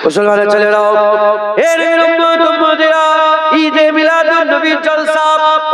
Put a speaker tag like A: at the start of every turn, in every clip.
A: মুসলমানের ছেলেরা এর উম্মতেরা ঈদে মিলাদুন নবীর জলসা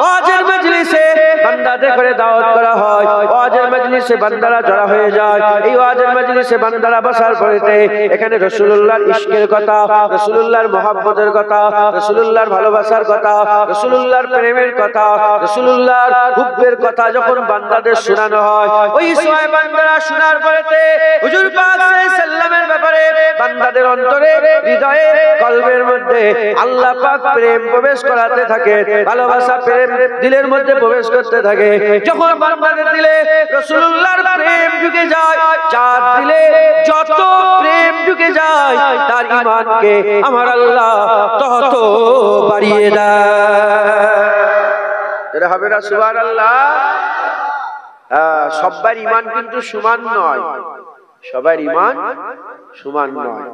A: ওয়াজের মজলিসে বান্দাদের করে দাওয়াত করা হয়। ওয়াজের মজলিসে বান্দারা জড়ো হয়ে যায়। এই ওয়াজের মজলিসে বান্দারা বসার পরেতে এখানে রাসূলুল্লাহর ইশকের কথা, রাসূলুল্লাহর মহব্বতের কথা, রাসূলুল্লাহর ভালোবাসার কথা, রাসূলুল্লাহর প্রেমের কথা, রাসূলুল্লাহর হুব্বের কথা যখন বান্দাদের শোনানো হয়, ওই সময় বান্দারা শোনার পরেতে হুজুর পাক সাল্লাল্লাহু আলাইহি সাল্লামের ব্যাপারে বান্দাদের অন্তরে, হৃদয়ে, কলবের মধ্যে আল্লাহ পাক প্রেম প্রবেশ করাতে থাকে, ভালোবাসা প্রেম দিলের মধ্যে প্রবেশ করতে থাকে। যখন বান্দাদের দিলে রাসূলুল্লাহর প্রেম ঢুকে যায়, যার দিলে যত প্রেম ঢুকে যায় তার ঈমানকে আমার আল্লাহ তত বাড়িয়ে দেয়। এটা হবে না সুবহানাল্লাহ। সবার ঈমান কিন্তু সমান নয়, সবার ঈমান সমান নয়।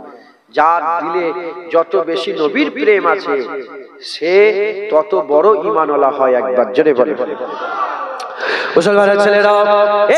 A: যার দিলে যত বেশি নবীর প্রেম আছে সে তত বড় ঈমানওয়ালা হয়। একবার জোরে বলে মুসলমানের ছেলেরা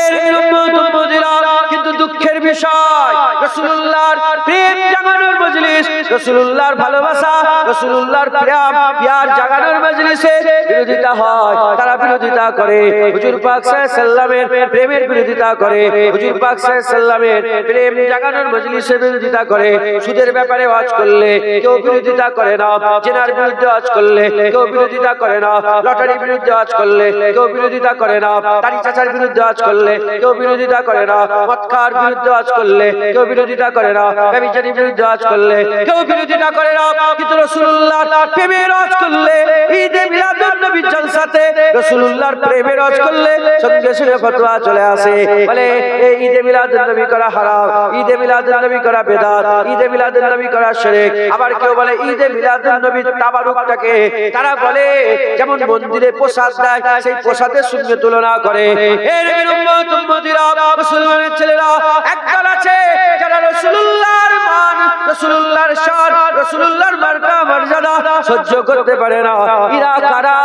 A: এর উম্মতেরা কিন্তু দুঃখের বিষয় রাসূলুল্লাহর প্রেম জাগানোর মজলিস, রাসূলুল্লাহর ভালোবাসা, রাসূলুল্লাহর প্যার জাগানোর মজলিসে বিরোধিতা হয়। তারা বিরোধিতা করে, হুজুর পাক সাল্লাল্লাহু আলাইহি সাল্লামের প্রেমের বিরোধিতা করে, হুজুর পাক সাল্লাল্লাহু আলাইহি সাল্লামের প্রেম জাগানোর মজলিসে বিরোধিতা করে। সুদের ব্যাপারে ওয়াজ করলে কেউ বিরোধিতা করে না, জেনার বিরুদ্ধে ওয়াজ করলে কেউ বিরোধিতা করে না, লটারির বিরুদ্ধে ওয়াজ করলে কেউ বিরোধিতা করে না, দাড়ি চাচার বিরুদ্ধে ওয়াজ করলে কেউ বিরোধিতা করে না, মদ খাওয়ার বিরুদ্ধে ওয়াজ করলে কেউ বিরোধিতা করে না, ব্যভিচারীর বিরুদ্ধে ওয়াজ করলে কেউ বিরোধিতা করে না। কিন্তু রাসূলুল্লাহর প্রেমের ওয়াজ করলে, ঈদে মিলাদুন নবীর জলসাতে রাসূলুল্লাহর প্রেমের ওয়াজ করলে সঙ্গে সঙ্গে ফতোয়া চলে আসে, বলে এই ঈদে মিলাদুন নবী করা হারাম, ঈদে মিলাদুন নবী করা বিদআত, ঈদে মিলাদুন নবী করা শিরক। আবার কেউ বলে ঈদে মিলাদুন নবীর তাবারুকটাকে তারা বলে যেমন মন্দিরে প্রসাদ দেয় সেই প্রসাদের সঙ্গে তুলনা করে। এর উম্মতেরা মুসলমানের ছেলেরা একদল আছে যারা রাসূলুল্লাহর মান, রাসূলুল্লাহর শান, রাসূলুল্লাহর মার্কা মর্যাদা সহ্য করতে পারে না। ইরা কারা?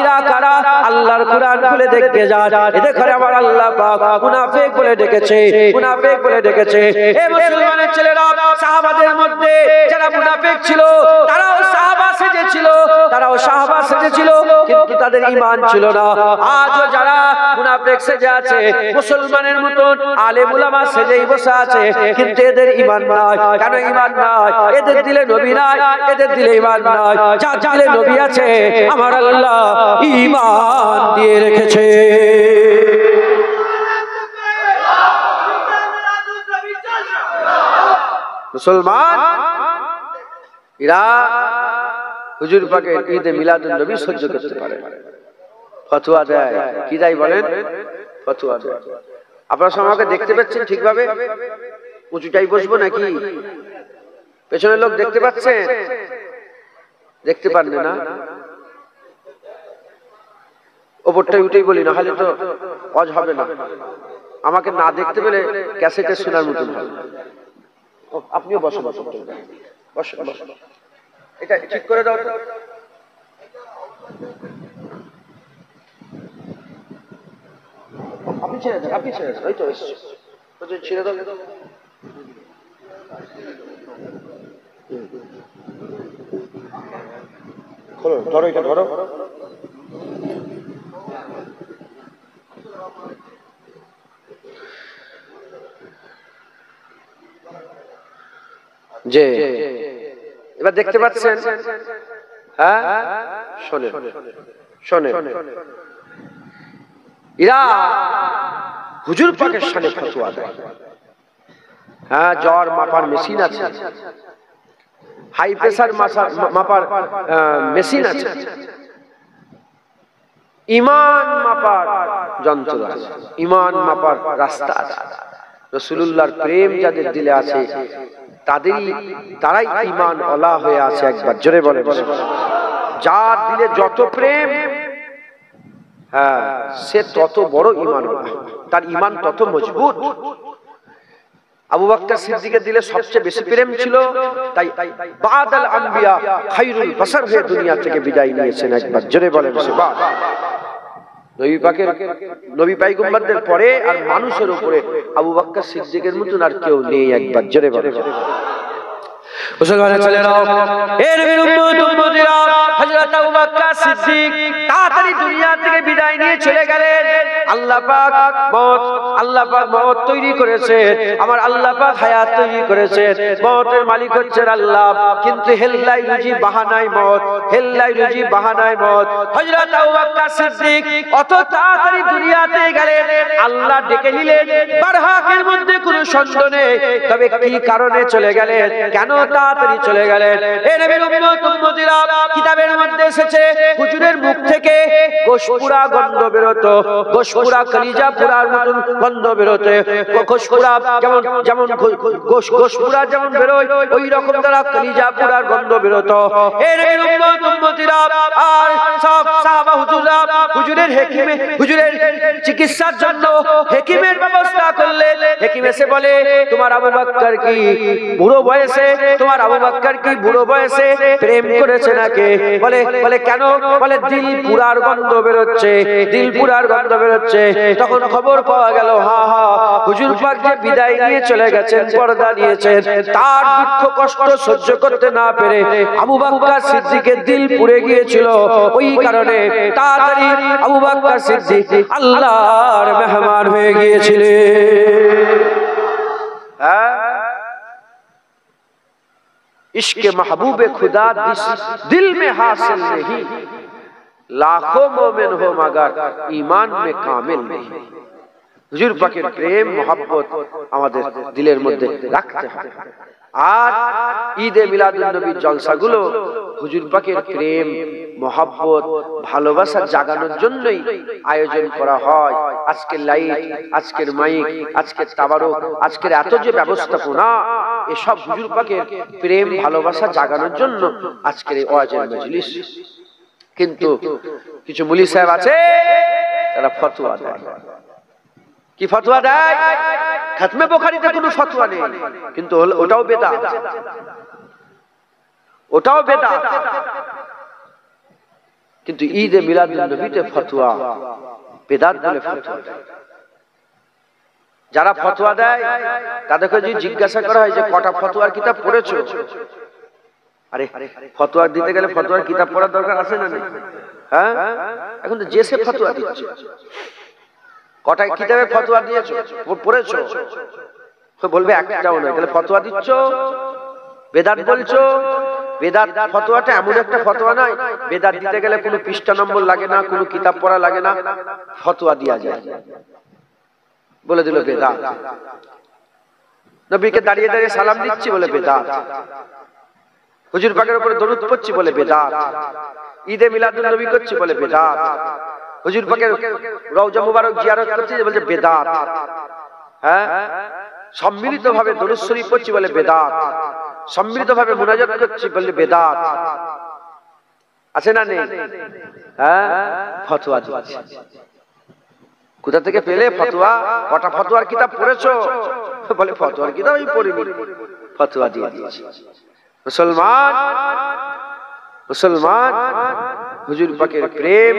A: ইরা কারা? আল্লাহর কুরআন খুলে দেখতে যান, এতে করে আমার আল্লাহ পাক মুনাফিক বলে ডেকেছে, মুনাফিক বলে ডেকেছে। এই মুসলমানের ছেলেরা সাহাবাদের মধ্যে যারা মুনাফিক ছিল তারাও সাহাবা সেজেছিল, তারাও সাহাবা সেজেছিল, কিন্তু তাদের ঈমান ছিল না। আজও যারা মুনাফিক সেজে আছে, মুসলমানের মতন আলেম উলামা সেজেই বসে আছে, কিন্তু এদের ঈমান নাই। কেন ঈমান নাই? এদের দিলে নবী নাই, এদের দিলে ঈমান নাই। যার দিলে নবী আছে আমার আল্লাহ ঈমান দিয়ে রেখেছে। মুসলমান এরা হুজুর পাকের ঈদে মিলাদুন নবী সহ্য করতে পারে, ফতোয়া দেয়। কি দেয় বলেন? ফতোয়া দেয়। আপনারা সব আমাকে দেখতে পাচ্ছেন ঠিকভাবে? উঁচুটাই বসবো নাকি? পেছনের লোক দেখতে পাচ্ছেন? দেখতে পারেন না? ওপরটাই উঠেই বলি, না হলে তো ওয়াজ হবে না। আমাকে না দেখতে পেলে ক্যাসেটে শোনার মতন হবে। আপনিও বসেন, বসেন বসেন, এটা ঠিক করে দাও। আপনি ছেড়ে দেন, আপনি ছেড়ে দেন, ওই তো ছেড়ে দাও। খোলো, ধরো এটা, ধরো। যে এবার দেখতে পাচ্ছেন? হ্যাঁ, শোনেন শোনেন, এরা হুজুর পাকের শানে ফতোয়া দেয়। হ্যাঁ, জ্বর মাপার মেশিন আছে, হাই প্রেসার মাপার মেশিন আছে, ঈমান মাপার যন্ত্র আছে, ঈমান মাপার রাস্তা আছে। রাসূলুল্লাহর প্রেম যাদের দিলে আছে তারাই ঈমান ওয়ালা হয়ে আছে। একবার জোরে বলে, যার দিলে যত প্রেম, হ্যাঁ, সে তত বড় ঈমান ওয়ালা, তার ঈমান তত মজবুত। আবু বকর সিদ্দিকের দিলে সবচেয়ে বেশি প্রেম ছিল, তাই বাদাল আম্বিয়া খায়রুল বাশার হয়ে দুনিয়া থেকে বিদায় নিয়েছেন। একবার জোরে বলে সুবহান। নবী পাকের, নবী পয়গম্বরদের পরে আর মানুষের উপরে আবু বকর সিদ্দিকের মতন আর কেউ নেই। একবার জোরে বলে। মুসলমানের ছেলেরা, এর নবীর উম্মত উম্মতিরা, হযরত আবু বকর সিদ্দিক তাড়াতাড়ি দুনিয়া থেকে বিদায় নিয়ে চলে গেলেন। আল্লাহ পাক মওত তৈরি করেছেন, আমার আল্লাহ পাক হায়াত তৈরি করেছেন। মওতের মালিক হচ্ছেন আল্লাহ, কিন্তু হেল্লাই রুজি বাহানায় মওত, হেল্লাই রুজি বাহানায় মওত। হযরত আবু বকর সিদ্দিক অত তাড়াতাড়ি দুনিয়াতে গেলেন, আল্লাহ ডেকে নিলেন। বারহাকের মধ্যে কোনো সন্দেহ নেই, তবে কি কারণে চলে গেলেন, কেন তাড়াতাড়ি চলে গেলেন? এ নবীর উম্মত উম্মতিরা, কিতাবের মধ্যে এসেছে হুজুরের মুখ থেকে গোশপুরা গন্ধ বেরোতো, গোশপুরা কলিজা পুরার মতন গন্ধ বেরোতে। গোশপুরা যেমন গোশপুরা যেমন বেরোয়, ওই রকম তারা কলিজা পুরার গন্ধ বেরোতো। এ নবীর উম্মত উম্মতিরা, আর সব সাহাবা হুজুররা হুজুরের চিকিৎসার জন্য হেকিমের ব্যবস্থা করলেন। হেকিম এসে বলে, তোমার আবু বকর কি বুড়ো বয়সে, তোমার আবু বকর কি বুড়ো বয়সে প্রেম করেছে নাকি? বলে কেন? বলে দিল পুরার গন্ধ বেরোচ্ছে, দিল পুরার গন্ধ বেরোচ্ছে। তখন খবর পাওয়া গেল, হুজুর পাক যে বিদায় নিয়ে চলে গেছেন, পর্দা নিয়েছেন, তার দুঃখ কষ্ট সহ্য করতে না পেরে আবু বকর সিদ্দিকের দিল পুড়ে গিয়েছিল। ওই কারণে তাড়াতাড়ি আবু বকর সিদ্দিক আল্লাহর মেহমান হয়ে গিয়েছিলেন। इश्क़ महबूब खुदा दिल में हासिल नहीं, लाखों मोमिन हो मगर ईमान में कामिल नहीं। হুজুর পাকের প্রেম মোহাব্বত আমাদের দিলের মধ্যে রাখতে হবে। আর ঈদে মিলাদুন নবীর জলসাগুলো হুজুর পাকের প্রেম মোহাব্বত ভালোবাসা জাগানোর জন্যই আয়োজন করা হয়। আজকের লাইট, আজকের মাইক, আজকের তাবারুক, আজকের এত যে ব্যবস্থাপনা, এসব হুজুর পাকের প্রেম ভালোবাসা জাগানোর জন্য আজকের এই ওয়াজের মজলিস। কিন্তু কিছু মুলি সাহেব আছে, তারা ফতোয়া দেয়। কি ফতোয়া দেয়? খাতমে বুখারীতে কোনো ফতোয়া নেই, কিন্তু ওটাও বেদাত, ওটাও বেদাত। কিন্তু ঈদে মিলাদুন নবীতে ফতোয়া বেদাত বলে ফতোয়া দেয়। যারা ফতোয়া দেয় তাদেরকে যদি জিজ্ঞাসা করা হয় যে কটা ফতোয়ার কিতাব পড়েছো, আরে ফতোয়া দিতে গেলে ফতোয়ার কিতাব পড়ার দরকার আছে না? হ্যাঁ, এখন তো যে সে ফতোয়া দিচ্ছে। কটা কিতাবে ফতোয়া দিয়েছো, পড়েছো? বলবে একটাও নয়। তাহলে ফতোয়া দিচ্ছ, বেদাত বলছো। বেদাত ফতোয়াটা এমন একটা ফতোয়া নয়, বেদাত দিতে গেলে কোনো পৃষ্ঠা নম্বর লাগে না, কোনো কিতাব পড়া লাগে না, ফতোয়া দেওয়া যায়। বলে দিল বেদাত। নবীকে দাঁড়িয়ে দাঁড়িয়ে সালাম দিচ্ছি বলে বেদাত। হুজুর পাকের উপরে দরুদ পড়ছি বলে বেদাত। ঈদে মিলাদুন নবী করছি বলে বেদাত। হুজুর পাকের রওজা মুবারক জিয়ারত করছি বলে বেদাত। হ্যাঁ, সম্মিলিতভাবে দরুদ শরীফ পড়ছি বলে বেদাত। সম্মিলিতভাবে মুনাজাত করছি বলে বেদাত। আছে না নেই? হ্যাঁ, ফতোয়া দিচ্ছে। কোথা থেকে পেলে ফতোয়া? কটা ফতোয়ার কিতাব পড়েছো? বলে ফতোয়ার কিতাব আমি পড়িনি, ফতোয়া দিয়ে দিয়েছি। মুসলমান, মুসলমান, হুজুর পাকের প্রেম,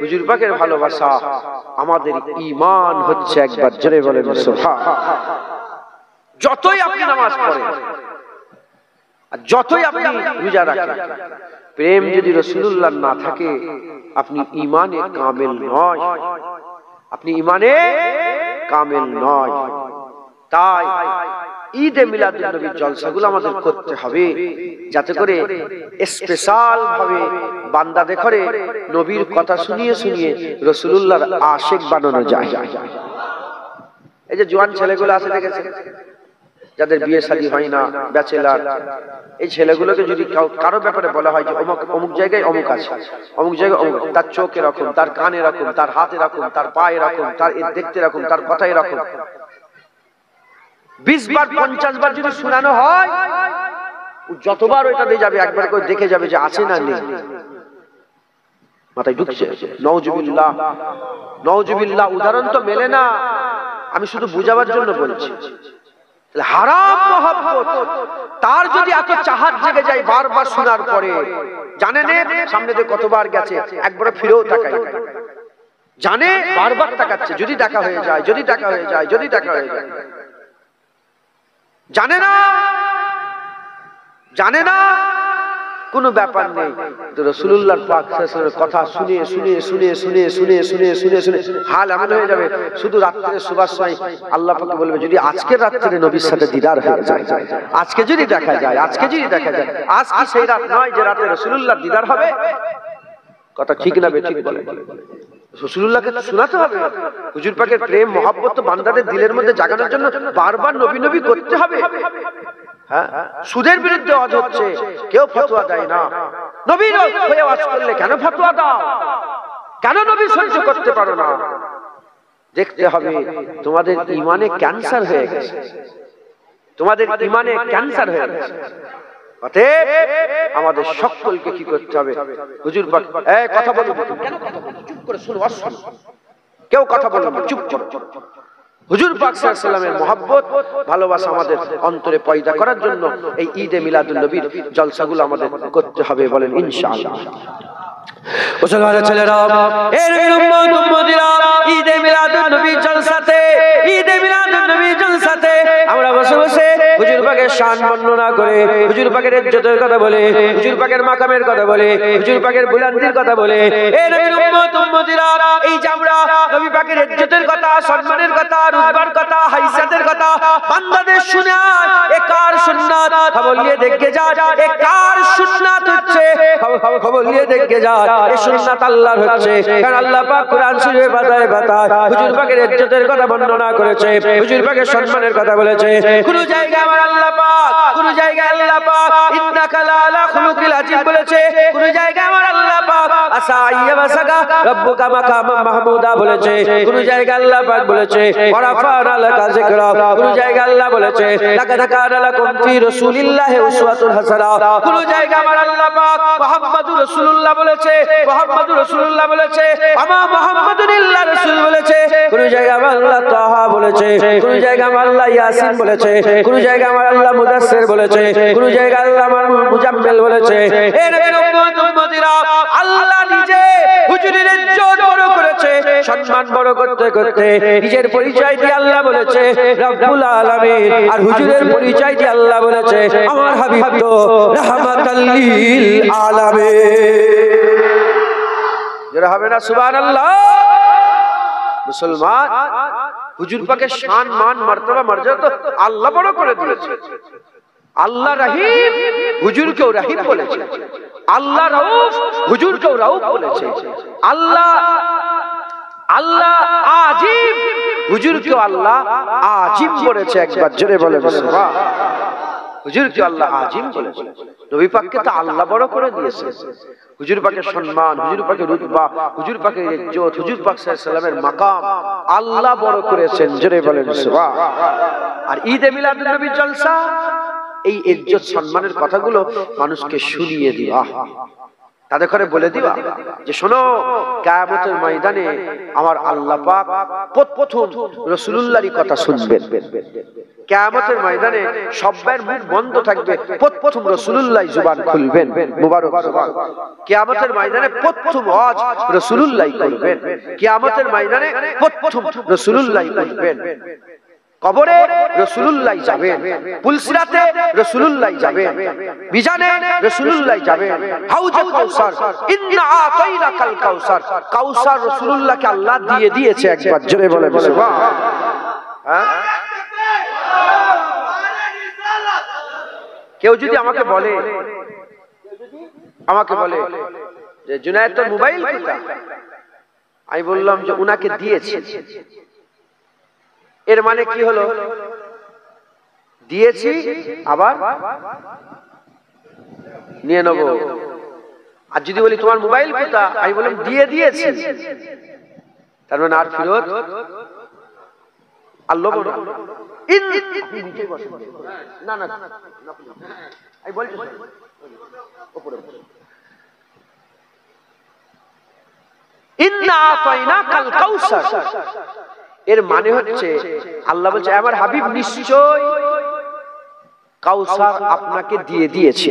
A: হুজুর পাকের ভালোবাসা আমাদের ঈমান হচ্ছে। একবার জোরে বলেন সুবহান। যতই আপনি নামাজ পড়েন, যতই আপনি রোজা রাখেন, প্রেম যদি রাসূলুল্লাহ না থাকে, আপনি ঈমানে কামিল নয়, আপনি ঈমানে কামিল নয়। তাই ঈদে মিলাদুন নবীর জলসাগুলো আমাদের করতে হবে, যাতে করে স্পেশাল ভাবে বান্দাদের ঘরে নবীর কথা শুনিয়ে শুনিয়ে রাসূলুল্লাহর আশিক বানানো যায়। এই যে জওয়ান ছেলেগুলো আছে দেখেছেন, যাদের বিয়ে শাদী হয় না, ব্যাচেলার, এই ছেলেগুলোকে যদি কারো ব্যাপারে বলা হয় যে অমুক জায়গায় অমুক আছে, অমুক জায়গায় অমুক, তার চোখ এরকম, তার কান এরকম, তার হাত এরকম, তার পা এরকম, তার দেখতে এরকম, তার কথা এরকম, 20 বার 50 বার যদি শোনানো হয়, যতবার ওইটা দিয়ে যাবে একবার করে দেখে যাবে যে আছে না নেই। মাথায় ঢুকছে? নাউজুবিল্লাহ, নাউজুবিল্লাহ। উদাহরণ তো মেলে না, আমি শুধু বুঝাবার জন্য বলছি। হারাম মহব্বত, তার যদি এত চাহাত জেগে যায় বারবার শোনার পরে, জানেন সামনে দিয়ে কতবার গেছে, একবার ফিরেও তাকায়, জানে বারবার তাকাচ্ছে, যদি দেখা হয়ে যায়, যদি দেখা হয়ে যায়, যদি দেখা হয়ে যায়, জানে না জানে না, কোনো ব্যাপার নেই। রাসূলুল্লাহ পাক সাল্লাল্লাহু আলাইহি ওয়াসাল্লামের কথা শুনে শুনে শুনে শুনে শুনে শুনে শুনে শুনে হাল এমন হয়ে যাবে, শুধু রাত্রে সুবহার সময় আল্লাহ পাক বলবে যদি আজকে রাত্রে নবীর সাথে দিদার হয়ে যায়, আজকে যদি দেখা যায়, আজকে যদি দেখা যায়, আজ কি সেই রাত নয় যে রাতে রাসূলুল্লাহ দিদার হবে? কথা ঠিক না বেঠিক বলেন? রাসূলুল্লাহকে শোনাতে হবে। হুজুর পাকের প্রেম মহব্বত তো বান্দাদের দিলের মধ্যে জাগানোর জন্য বারবার নবী নবী করতে হবে। হ্যাঁ, সুদের বিরুদ্ধে ওয়াজ হচ্ছে, কেউ ফতোয়া দেয় না। নবীর হয়ে ওয়াজ করলে কেন ফতোয়া দাও? কেন নবী সহ্য করতে পারো না? দেখতে হবে তোমাদের ঈমানে ক্যান্সার হয়ে গেছে, তোমাদের ঈমানে ক্যান্সার হয়ে গেছে। অতএব আমাদের সকলকে কি করতে হবে? হুজুর পাক এই কথা বলুন, কেন কথা বলুন? চুপ করে শুনো, কেউ কথা বলুন না, চুপ চুপ। হুজুর পাক সাল্লাল্লাহু আলাইহি ওয়াসাল্লামের মহব্বত ভালোবাসা আমাদের অন্তরে পয়দা করার জন্য এই ঈদে মিলাদুন নবীর জলসাগুলো আমাদের করতে হবে, বলেন ইনশাআল্লাহ। মুসলমানের ছেলেরা, এর উম্মত উম্মতিরা, ঈদে মিলাদুন নবীর জলসাতে, ঈদে মিলাদুন নবীর জলসাতে আমরা বসে বসে হুজুর পাকের শান বর্ণনা করে, হুজুর পাকের ইজ্জতের কথা বলে, হুজুর পাকের মাকামের কথা বলে, হুজুর পাকের বুলন্দির কথা বলে, এর উম্মত উম্মতিরা, এই যে আমরা নবী পাকের ইজ্জতের কথা, সম্মানের কথা, রুতবার কথা, হাইসাতের কথা বান্দাদের শোনায়, এ কার সুন্নাত? খবর নিয়ে দেখে যা, এ কার সুন্নাত হচ্ছে? খবর নিয়ে দেখে যা, এই সুন্নাত আল্লাহর হচ্ছে। কারণ আল্লাহ পাক কোরআন শরীফে বাতায় বাতায় হুজুর পাকের ইজ্জতের কথা বর্ণনা করেছে, হুজুর পাকের সম্মানের কথা বলেছে। কোন জায়গায় আমার আল্লাহ পাক, কোন জায়গায় আল্লাহ পাক ইন্নাকা লাআলা খুলুকিল আযীম বলেছে, কোন জায়গায় আমার আল্লাহ পাক আসা ইয়াবাসাকা রাব্বুকা মাকামাম মাহমুদা বলেছে, কোন জায়গায় আল্লাহ পাক বলেছে ওয়ারাফানা লাকা যিকরা, কোন জায়গায় আল্লাহ বলেছে লাকাদ কানা লাকুম ফি রাসূলিল্লাহি উসওয়াতুন হাসানা, কোন জায়গায় আমার আল্লাহ পাক মুহাম্মাদুর রাসূলুল্লাহ বলেছে, মুহাম্মাদুর রাসূলুল্লাহ বলেছে, আমা মুহাম্মাদুন ইল্লা রাসূল বলেছে, কোন জায়গায় আমার আল্লাহ তাহা বলেছে, কোন জায়গায় আমার আল্লাহ ইয়াসিন বলেছে, কোন জায়গায় আমার আল্লাহ মুদাসসির বলেছে, কোন জায়গায় আল্লাহ আমার মুজাম্মিল বলেছে। এর উম্মত উম্মতিরা, আল্লাহ নিজে হুজুরের ইজ্জত বড় করেছে, সম্মান বড় করতে করতে নিজের পরিচয় দিয়ে আল্লাহ বলেছে রব্বুল আলামিন, আর হুজুরের পরিচয় দিয়ে আল্লাহ বলেছে আমার হাবিব তো রাহমাতাল লিল আলামিন। যারা হবে না সুবহানাল্লাহ। মুসলমান, হুজুর পাকের শান মান মার্তবা মর্যাদা তো আল্লাহ বড় করে দিয়েছে। আল্লাহ রহিম, হুজুরকেও রহিম বলেছে। আল্লাহ রউফ, হুজুরকেও রউফ বলেছে। আল্লাহ আল্লাহ আজিম, হুজুরকেও আল্লাহ আজিম বলেছে। একবার জোরে বলে সুবহান। হুজুরকে আল্লাহ আজিম বলেছে। নবী পাককে তো আল্লাহ বড় করে দিয়েছে। হুজুর পাকের সম্মান, হুজুর পাকের রুতবা, হুজুর পাকের ইজ্জত, হুজুর পাক সাল্লাল্লাহু আলাইহি ওয়াসাল্লামের মাকাম আল্লাহ বড় করেছেন। জোরে বলেন সুবহান। আর ঈদে মিলাদুন নবীর জলসা, এই ইজ্জত সম্মানের কথাগুলো মানুষকে শুনিয়ে দিবা, তাদের ঘরে বলে দিবা যে শোনো, কিয়ামতের ময়দানে আমার আল্লাহ পাক প্রথম রাসূলুল্লাহরই কথা শুনবেন। কিয়ামতের ময়দানে সবার মুখ বন্ধ থাকবে, প্রথম রাসূলুল্লাহ জুবান খুলবেন। মুবারক জুবান। কিয়ামতের ময়দানে প্রথম ওয়াজ রাসূলুল্লাহ করবেন। কিয়ামতের ময়দানে প্রথম রাসূলুল্লাহ করবেন। কবরে রাসূলুল্লাহ যাবেন, পুলসিরাতে রাসূলুল্লাহ যাবেন, মিজানে রাসূলুল্লাহ যাবেন, হাউজে কাউসার, ইন্না আতাইনাকাল কাউসার, কাউসার রাসূলুল্লাহকে আল্লাহ দিয়ে দিয়েছে। একবার জোরে বলে সুবহান। হ্যাঁ, কেউ যদি আমাকে বলে যে জুনায়েদ তো মোবাইল কোথায়, আমি বললাম যে উনাকে দিয়েছে। এর মানে কি হলো? দিয়েছি আবার নিয়ে নেব। আর যদি বলি তোমার মোবাইল কোথায়, আমি বললাম দিয়ে দিয়েছি, তার মানে আর ফেরত আল্লাহ বড়। না না আমি বলছি উপরে, ইন্না আতাইনাকাল কাউসার, এর মানে হচ্ছে আল্লাহ বলছে আমার হাবিব নিশ্চয় কাউসার আপনাকে দিয়ে দিয়েছে।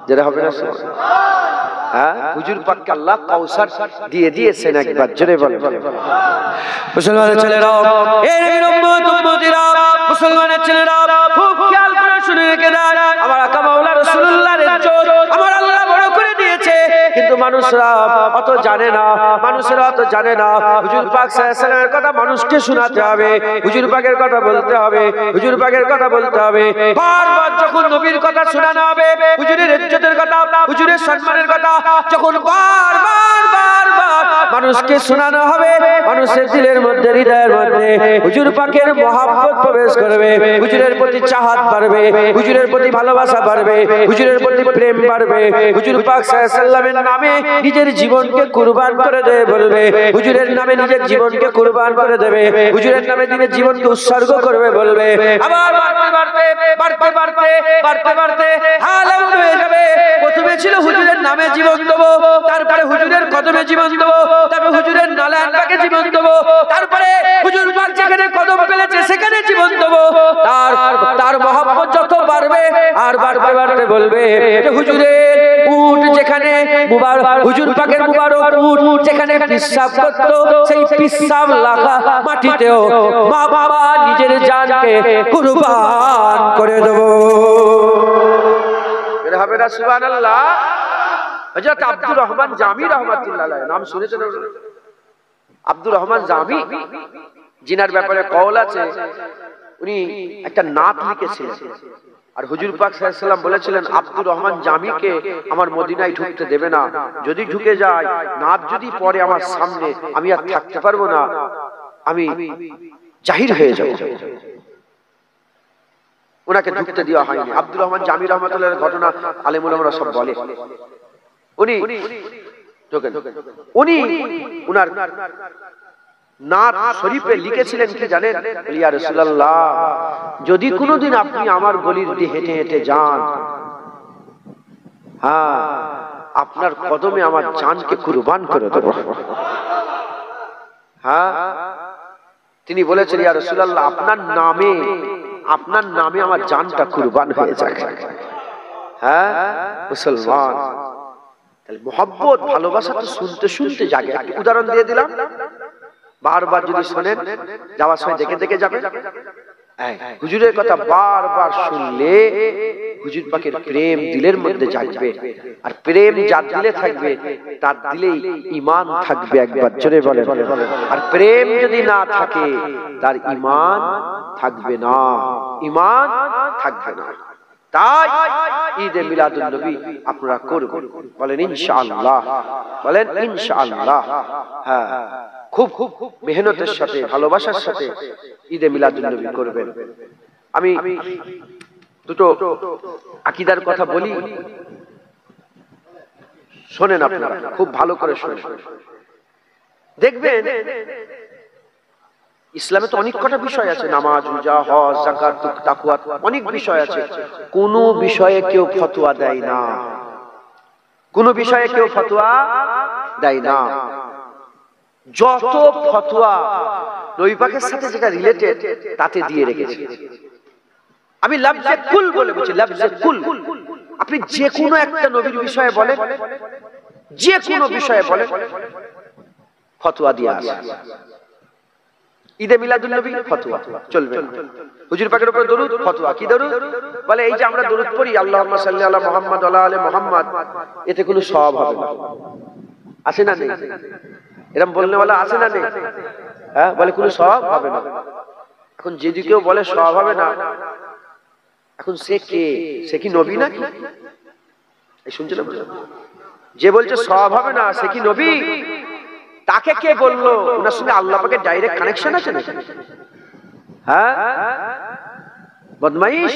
A: যেটা হবে না হ্যাঁ, হুজুর পাককে আল্লাহ কাউসার দিয়ে দিয়েছেন। একবার জোরে বলেন। মুসলমানের ছেলেরা, এর উম্মত উম্মতিরা, মুসলমানের ছেলেরা খুব খেয়াল করে শুনে রেখে দেন, আমার আকাম মানুষরা অত জানে না, মানুষরা অত জানে না। হুজুর পাক সাল্লাল্লাহু আলাইহি ওয়াসাল্লামের কথা মানুষকে শোনাতে হবে, হুজুর পাকের কথা বলতে হবে, হুজুর পাকের কথা বলতে হবে। বারবার যখন নবীর কথা শোনানো হবে, হুজুরের ইজ্জতের কথা, হুজুরের সম্মানের কথা যখন বারবার মানুষকে শোনানো হবে, মানুষের দিলের মধ্যে, হৃদয়ের মধ্যে হুজুর পাকের মহব্বত প্রবেশ করবে, হুজুরের প্রতি চাহত বাড়বে, হুজুরের প্রতি ভালোবাসা বাড়বে, হুজুরের প্রতি প্রেম বাড়বে। হুজুর পাক সাল্লাল্লাহু আলাইহি ওয়াসাল্লামের নামে নিজের জীবনকে কুরবান করে দেবে বলবে, হুজুরের নামে নিজের জীবনকে কুরবান করে দেবে, হুজুরের নামে নিজের জীবনকে উৎসর্গ করবে বলবে। আবার বাড়তে হাল এমন হয়ে যাবে, প্রথমে ছিল হুজুরের নামে জীবন দেবো, তারপরে হুজুরের কদমে জীবন দেবো, তারপরে হুজুরের নালায় পাকে জীবন দেবো, তারপরে হুজুর পাক যেখানে কদম ফেলেছে সেখানে জীবন দেবো। তার মহব্বত যত বাড়বে আর বাড়তে বলবে যে হুজুরের উট যেখানে হুজুর পাকের মুবারক উট যেখানে পিশাব করতো, সেই পিশাব লাগা মাটিতেও মা বাবা নিজের জানকে কুরবান করে দেবো। এর হবে না সুবহানাল্লাহ। হযরত আব্দুর রহমান জামি রাহমাতুল্লাহ আলাইহি নাম শুনেছেন? আব্দুর রহমান জামি, জিনার ব্যাপারে কওল আছে, উনি একটা নাত লিখেছিলেন। আর হুজুর পাক সাল্লাল্লাহু আলাইহি ওয়াসাল্লাম বলেছিলেন আব্দুর রহমান জামিকে আমার মদিনায় ঢুকতে দেবে না, যদি ঢুকে যায় নাত যদি পড়ে আমার সামনে আমি আর থাকতে পারবো না, আমি জাহির হয়ে যাব। ওনাকে ঢুকতে দেওয়া হয়নি। আব্দুর রহমান জামি রাহমাতুল্লাহর ঘটনা আলেম উলামারা সব বলে। উনি উনার নাত শরীফে লিখেছিলেন কি জানেন? ইয়া রাসূলুল্লাহ, যদি কোনোদিন আপনি আমার গলির দিয়ে হেঁটে হেঁটে যান, হ্যাঁ, আপনার কদমে আমার জানকে কুরবান করে দেব। হ্যাঁ, তিনি বলেছেন ইয়া রাসূলুল্লাহ, আপনার নামে আমার জানটা কুরবান হয়ে যাক। হ্যাঁ মুসলমান, তাহলে মোহাব্বত ভালোবাসা তো শুনতে শুনতে জাগে। একটা উদাহরণ দিয়ে দিলাম, বারবার যদি শোনেন যাওয়ার সময় দেখে দেখে যাবে। হুজুরের কথা বারবার শুনলে হুজুর পাকের প্রেম দিলের মধ্যে জাগবে, আর প্রেম যার দিলে থাকবে তার দিলেই ঈমান থাকবে। একবার জোরে বলেন। আর প্রেম যদি না থাকে তার ঈমান থাকবে না, ঈমান থাকবে না। তাই ঈদে মিলাদুন নবী আপনারা করবেন, বলেন ইনশাআল্লাহ, বলেন ইনশাআল্লাহ। হ্যাঁ, খুব মেহনতের সাথে ভালোবাসার সাথে ঈদে মিলাদুন নবী করবেন। আমি দুটো আকীদার কথা বলি, শোনেন আপনারা, খুব ভালো করে শোনেন। দেখবেন ইসলামে তো অনেক কটা বিষয় আছে, নামাজ, রোজা, হজ, যাকাত, তাকওয়া, অনেক বিষয় আছে। কোন বিষয়ে কেউ ফতোয়া দেয় না, কোন বিষয়ে কেউ ফতোয়া দেয় না। যত ফতোয়া নবী পাকের সাথে যেটা রিলেটেড তাতে দিয়ে রেখেছে। আমি লফজে কুল বলে বলছি, লফজে কুল। আপনি যে কোনো একটা নবীর বিষয়ে বলেন, যে কোনো বিষয়ে বলেন, ফতোয়া দিয়ে আসে। ঈদে মিলাদুন নবী ফতোয়া চলবে না। হুজুর পাকের উপরে দরুদ ফতোয়া, কি দরুদ? বলে এই যে আমরা দরুদ পড়ি আল্লাহুম্মা সাল্লি আলা মুহাম্মাদ ওয়া আলা আলি মুহাম্মাদ, এতে কোনো সওয়াব হবে না। আছে না নেই? এরকম বলনে वाला আছে না নেই? হ্যাঁ, বলে কোনো সওয়াব হবে না। এখন যদি কেউ বলে সওয়াব হবে না, এখন সে কে? সে কি নবী নাকি? এই শুনছেন না? যে বলছে সওয়াব হবে না সে কি নবী? তাকে কে বললো? ওনার সঙ্গে আল্লাহ পাকের ডাইরেক্ট কানেকশন আছে নাকি? হ্যাঁ, বদমাইশ,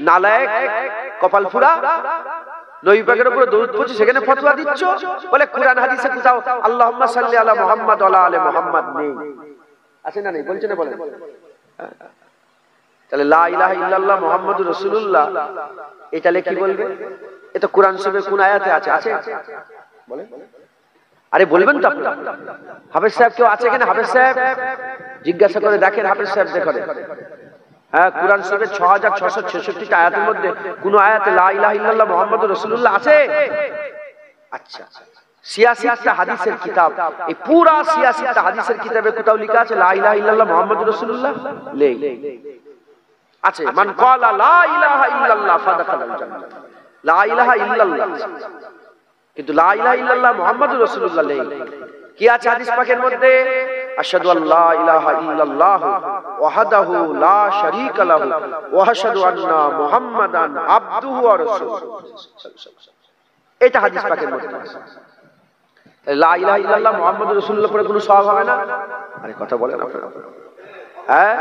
A: নালায়েক, কপাল ফুরা, নবী পাকের উপর দরুদ পড়ছি সেখানে ফতোয়া দিচ্ছ। বলে কুরআন হাদিসে কোথাও আল্লাহুম্মা সাল্লি আলা মুহাম্মাদ ওয়া আলা আলি মুহাম্মাদ নেই, আছে না নেই? বলছে না? বলেন। তাহলে লা ইলাহা ইল্লাল্লাহ মুহাম্মাদুর রাসূলুল্লাহ এটা কি বলবে? এটা কোরআন শরীফের কোন আয়াতে আছে? আছে? বলেন। আরে বলবেন তো আপনি। হাফেজ সাহেব কেউ আছে কিনা? হাফেজ সাহেব জিজ্ঞাসা করে দেখেন, হাফেজ সাহেব দেখেন। হ্যাঁ, কোরআন শরীফের 6666টা আয়াতের মধ্যে কোন আয়াতে লা ইলাহা ইল্লাল্লাহ মুহাম্মাদুর রাসূলুল্লাহ আছে? আচ্ছা, সিয়াসিটা হাদিসের কিতাব, এই পুরা সিয়াসিটা হাদিসের কিতাবে কোথাও লেখা আছে লা ইলাহা ইল্লাল্লাহ মুহাম্মাদুর রাসূলুল্লাহ? নেই। আছে, মান ক্বালা লা ইলাহা ইল্লাল্লাহ ফাদাখালাল জান্নাহ, লা ইলাহা ইল্লাল্লাহ। কিন্তু লা ইলাহা ইল্লাল্লাহ মুহাম্মাদুর রাসূলুল্লাহ নেই। কি আছে হাদিস পাকের মধ্যে? আশহাদু আল্লা ইলাহা ইল্লাল্লাহ ওয়াহদাহু লা শারীকা লাহু ওয়া আশহাদু আন্না মুহাম্মাদান আবদুহু ওয়া রাসূলুহু। এটা হাদিস পাকের মধ্যে আছে। লা ইলাহা ইল্লাল্লাহ মুহাম্মাদুর রাসূলুল্লাহ পরে কোনো সওয়াব হবে না? আরে কথা বলেন আপনারা। হ্যাঁ,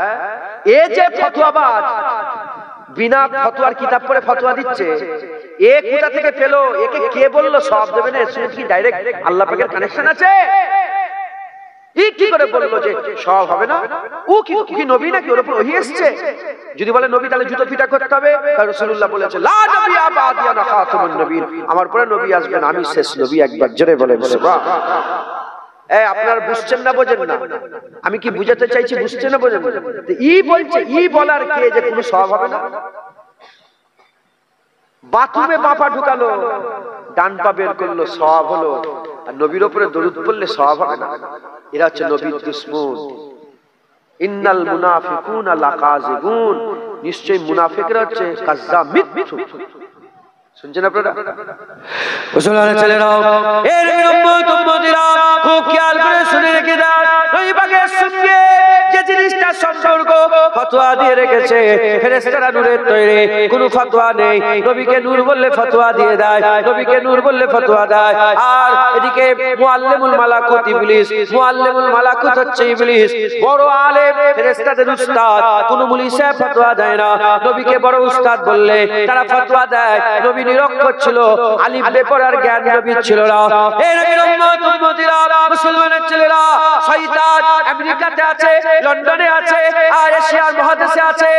A: এই যে ফতোয়াবাজ বিনা ফতোয়ার কিতাব পড়ে ফতোয়া দিচ্ছে, এ কোথা থেকে পেলো? একে কে বললো সওয়াব দেবে না? এর কি ডাইরেক্ট আল্লাহ পাকের কানেকশন আছে? কি করে বললো যে সওয়াব হবে না? ও কি নবী নাকি? ওর উপর ওহী এসেছে? যদি বলে নবী তাহলে জুতো পিটা করতে হবে। রাসূলুল্লাহ বলেছে লা নবিয়্যা বা'দি আনা খাতামুন নবীন, আমার পরে নবী আসবেন, আমি শেষ নবী। একবার জোরে বলেন সুবহানাল্লাহ। আপনারা বুঝছেন না বোঝেন না? আমি কি বুঝাতে চাইছি বুঝছেন না বোঝেন না? ই বলছে, ই বলার কে যে কোনো সওয়াব হবে না? বাথরুমে বাপা ঢুকালো, ডান পা বের করলো, সওয়াব হলো। আর নবীর উপরে দরুদ পড়লে সওয়াব হবে না? এরা হচ্ছে নবীর দুশমন। ইন্নাল মুনাফিকুনা লাকাযিবুন, নিশ্চয়ই মুনাফিকরা হচ্ছে কাজ্জাব, মিথ্যু। শুনছেন আপনারা?
B: মুসলমানের ছেলেরাও, এর উম্মতিরা খুব খেয়াল করে শুনে রেখে দাও। নবী পাকের সঙ্গে যে জিনিসটা সম্পর্ক ফতোয়া দিয়ে রেখেছে, ফেরেশতারা নূরের তৈরি, কোনো ফতোয়া নেই। নবীকে নূর বললে ফতোয়া দিয়ে দেয়, নবীকে নূর বললে ফতোয়া দেয়। আর এদিকে মুআল্লিমুল মালাকুত ইবলিস, মুআল্লিমুল মালাকুত হচ্ছে ইবলিস, বড় আলেম, ফেরেশতাদের উস্তাদ। কোনো মুফতি সাহেব ফতোয়া দেয় না, নবীকে বড় উস্তাদ বললে তারা ফতোয়া দেয়। নবী নিরক্ষর ছিল, আলিফ বে পড়ার জ্ঞান নবীর ছিল না। এই নবীর উম্মতিরা, মুসলমানের ছেলেরা, শয়তান আমেরিকাতে আছে, লন্ডনে আছে, আর এশিয়ার মহাদেশে আছে,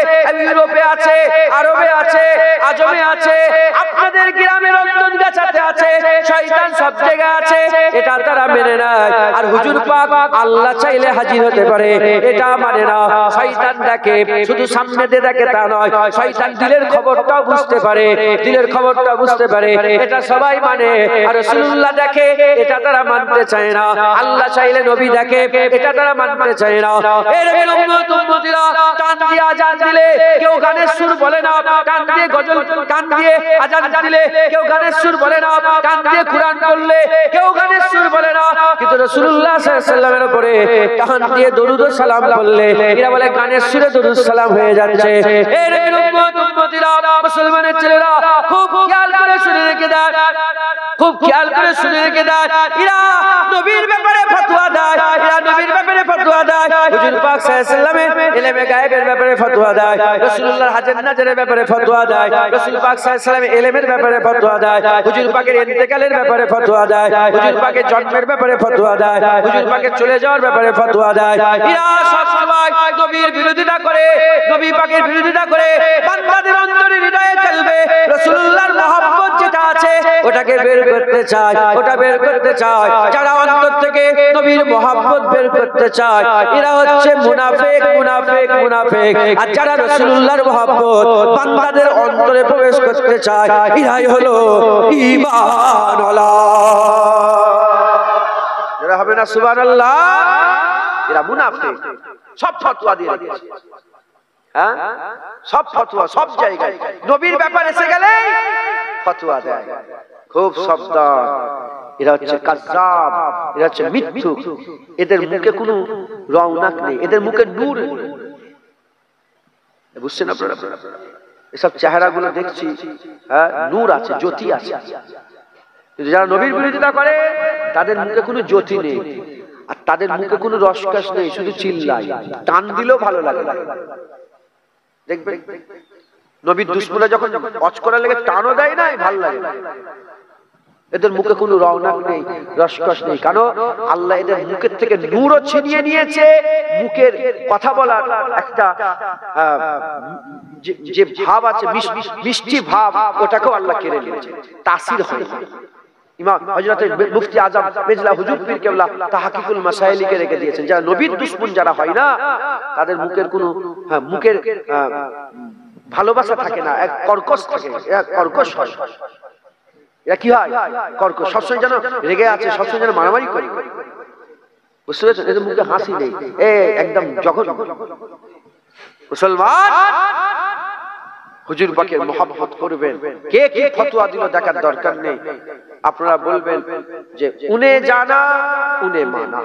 B: ইউরোপে আছে, আরবে আছে, আজমে আছে, আপনাদের গ্রামের অন্তর্গাছাতে আছে, শয়তান সব জায়গায় আছে। এটা তারা মেনে নেয়। আর হুজুর পাক আল্লাহ চাইলে হাজির হতে পারে, এটা মানে না। শয়তান দেখে, শুধু সামনে দিয়ে দেখে তা নয়, শয়তান দিলের খবরটাও বুঝতে পারে, দিলের খবরটা বুঝতে পারে, এটা সবাই মানে। আর রাসূলুল্লাহ দেখে, এটা তারা মানতে চায় না। আল্লাহ চাইলে নবী দেখে, এটা তারা মানতে চায় না। এর উম্মতিরা, কান দিয়ে আজান দিলে কেউ গানের সুর বলে না, কান দিয়ে গজল, কান দিয়ে আজান দিলে কেউ গানের সুর বলে না, কান দিয়ে কুরআন পড়লে কেউ গানের সুর বলে না। কিন্তু রাসূলুল্লাহ সাল্লাল্লাহু আলাইহি ওয়াসাল্লামের উপরে কান দিয়ে দরুদ ও সালাম বললে এরা বলে গানের সুরে দরুদ সালাম হয়ে যাচ্ছে। এর উম্মতিরা, মুসলমানের ছেলেরা, খুব খেয়াল করে শুনে রেখে দেন, খুব খেয়াল করে শুনে রেখে দেন। এরা নবীর ব্যাপারে ফতোয়া দেয়, এরা নবীর ব্যাপারে ফতোয়া দেয়, হুজুর পাক সাল্লাল্লাহু আলাইহি ওয়াসাল্লামের ইলমে গায়েবের ব্যাপারে ফতোয়া দেয়, রাসূলুল্লাহর হাজত নাজরের ব্যাপারে ফতোয়া দেয়, রাসূল পাক সাল্লাল্লাহু আলাইহি ওয়াসাল্লামের ইলমের ব্যাপারে ফতোয়া দেয়, হুজুর পাকের ইন্তেকালের ব্যাপারে ফতোয়া দেয়, হুজুর পাকের জন্মের ব্যাপারে ফতোয়া দেয়, হুজুর পাকের চলে যাওয়ার ব্যাপারে ফতোয়া দেয়। এরা সব সময় নবীর বিরোধিতা করে, নবী পাকের বিরোধিতা করে। বান্দাদের অন্তরে হৃদয়ে চলবে রাসূলুল্লাহর মহব্বত যেটা আছে ওটাকে বের করতে চায়, ওটা বের করতে চায়। যারা অন্তর থেকে নবীর মহব্বত বের করতে চায় এরা হচ্ছে মুনাফিক, মুনাফিক, মুনাফিক। আর যারা রাসূলুল্লাহর মহব্বত বান্দাদের অন্তরে প্রবেশ করতে চায় এরাই হলো ঈমানওয়ালা।
A: যারা হবে না সুবহানাল্লাহ, এরা মুনাফিক। সব ফতোয়া দিয়ে রেখেছে, হ্যাঁ, সব ফতোয়া সব জায়গায়। নবীর ব্যাপার এসে গেলে ফতোয়া দেয়। খুব সাবধান, এরা হচ্ছে কাজ্জাব, এরা হচ্ছে মিথ্যুক। এদের মুখে কোনো রওনাক নেই, এদের মুখে নূর। বুঝছেন আপনারা? এসব চেহারাগুলো দেখছি, হ্যাঁ, নূর আছে, জ্যোতি আছে। কিন্তু যারা নবীর বিরোধিতা করে তাদের মুখে কোনো জ্যোতি নেই, আর তাদের মুখে কোনো রসকাস নেই, শুধু চিল্লায়। টান দিলেও ভালো লাগে। দেখবেন নবীর দুশমনরা যখন ওয়াজ করার লেগে টানও দেয় না, ভালো লাগে। এদের মুখে কোনো রওনাক নেই, রসকস নেই। কারণ আল্লাহ এদের মুখের থেকে নূরও ছিনিয়ে নিয়েছে। মুখের কথা বলার একটা যে ভাব আছে, মিষ্টি ভাব, ওটাকেও আল্লাহ কেড়ে নিয়েছে, তাসির হয়। ইমাম হযরত মুফতি আজম মেজলা হুজুর পীর কেবলা তাহকিকুল মাসাইলিকে রেখে দিয়েছেন। যারা নবীর দুশমন যারা হয় না, তাদের মুখের কোনো মুখের ভালোবাসা থাকে না, এক কর্কশ থাকে, এক কর্কশ হয়। এরা কি হয়? কর্কশ, সবসময় যেন রেগে আছে, সবসময় যেন মারামারি করে। বুঝতে পেরেছেন? এদের মুখে হাসি নেই, একদম যখন মুসলমান হুজুর পাকের মহব্বত করবেন। কে কি ফতোয়া দিল দেখার দরকার নেই। আপনারা বলবেন যে উনে জানা উনে মানা,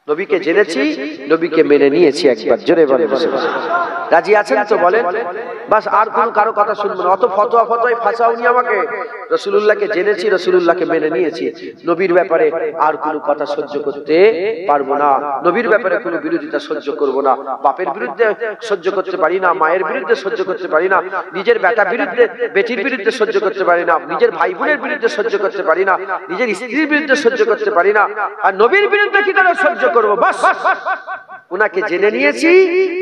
A: নবীকে জেনেছি, নবীকে মেনে নিয়েছি। একবার জোরে বলে রাজি আছেন তো বলেন? বাস আর কোন কারো কথা শুনবো না। অত ফতোয়া ফতোয়ায় ফাঁসাওনি আমাকে। রাসূলুল্লাহকে জেনেছি, রাসূলুল্লাহকে মেনে নিয়েছি। নবীর ব্যাপারে আর কোনো কথা সহ্য করতে পারবো না। নবীর ব্যাপারে কোনো বিরোধিতা সহ্য করব না। বাপের বিরুদ্ধে সহ্য করতে পারি না, মায়ের বিরুদ্ধে সহ্য করতে পারি না, নিজের বেটা বিরুদ্ধে বেটির বিরুদ্ধে সহ্য করতে পারি না, নিজের ভাই বোনের বিরুদ্ধে সহ্য করতে পারি না, নিজের স্ত্রীর বিরুদ্ধে সহ্য করতে পারি না। আর নবীর বিরুদ্ধে কি করে সহ্য করবো? বাস উনাকে জেনে নিয়েছি,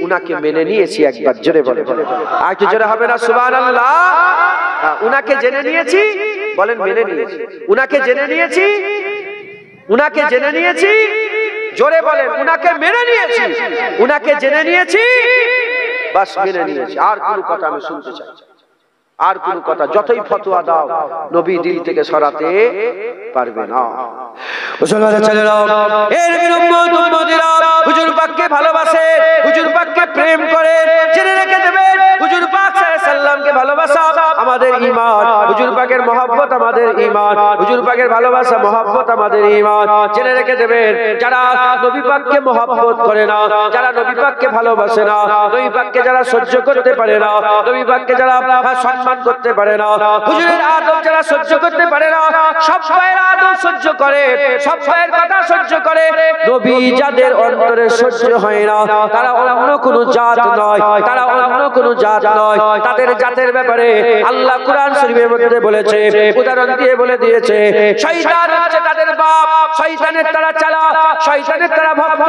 A: উনাকে মেনে নিয়েছি। একবার জোরে বলে, আর একটু জোরে হবে না সুবহানাল্লাহ? উনাকে জেনে নিয়েছি, বলেন মেনে নিয়েছি। উনাকে জেনে নিয়েছি, উনাকে জেনে নিয়েছি, জোরে বলেন উনাকে মেনে নিয়েছি, উনাকে জেনে নিয়েছি, বাস মেনে নিয়েছি। আর কোনো কথা আমি শুনতে চাই, আর কোনো কথা যতই ফতোয়া দাও নবী দিল থেকে সরাতে পারবে না।
B: মুসলমানের ছেলেরাও, এর উম্মত উম্মতিরা হুজুর পাককে ভালোবাসে, হুজুর পাককে প্রেম করে, জেনে রেখে দেবেন হুজুর পাক সাল্লাল্লাহু আলাইহি সাল্লামকে ভালোবাসা আমাদের ঈমান, হুজুর পাকের মহব্বত আমাদের ঈমান, হুজুর পাকের ভালোবাসা মহব্বত আমাদের ঈমান। জেনে রেখে দেবেন যারা নবী পাককে মহব্বত করে না, যারা নবী পাককে ভালোবাসে না, নবী পাককে যারা সহ্য করতে পারে না, নবী পাককে যারা সম্মান করতে পারে না, হুজুরের আদব যারা সহ্য করতে পারে না, সব ভাইয়ের আদব সহ্য করে, সব ভাইয়ের কথা সহ্য করে, নবী যাদের অন্তরে সহ্য হয় না তারা অন্য কোনো জাত নয়, তারা অন্য কোনো জাত নয়। তাদের জাতের ব্যাপারে আল্লাহ কুরআন শরীফের মধ্যে বলেছে, উদাহরণ দিয়ে বলে দিয়েছে, শয়তান হচ্ছে তাদের বাপ, শয়তানের তারা চালা, শয়তানের তারা ভক্ত,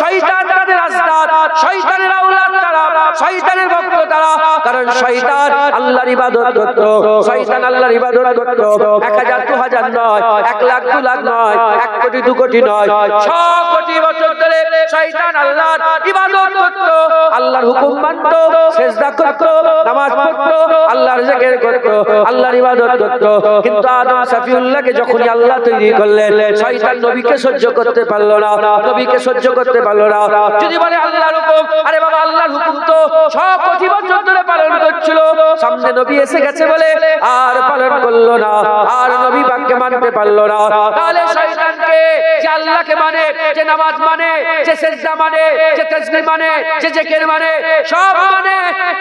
B: শয়তান তাদের আস্তাদ, শয়তানের আওলাদ তারা, শয়তানের ভক্ত তারা। কারণ শয়তান আল্লাহর ইবাদত করত, শয়তান আল্লাহর ইবাদত করত 1000 2000 নয়, 1 লাখ 2 লাখ নয়, 1 কোটি 2 কোটি নয়, 6 কোটি বছর ধরে শয়তান আল্লাহর ইবাদত করত, আল্লাহর হুকুম মানত, সিজদা করত, নামাজ পড়ত, আল্লাহর জিকির করত, আল্লাহর ইবাদত করত। কিন্তু আদম সফিউল্লাহকে যখনই আল্লাহ তৈরি করলেন, শয়তান নবীকে সহ্য করতে পারলো না, নবীকে সহ্য করতে পারলো না। যদি বলে আল্লাহর হুকুম, আরে বাবা আল্লাহর হুকুম তো 6 কোটি বছর ধরে পালন করছিল, সামনে নবী এসে গেছে বলে আর পালন করলো না, আর নবী পাককে মানতে পারলো না। তাহলে শয়তানকে যে আল্লাহকে মানে, যে নামাজ মানে, যে সিজদা মানে, যে তাসবিহ মানে, যে জিকির মানে, সব মানে,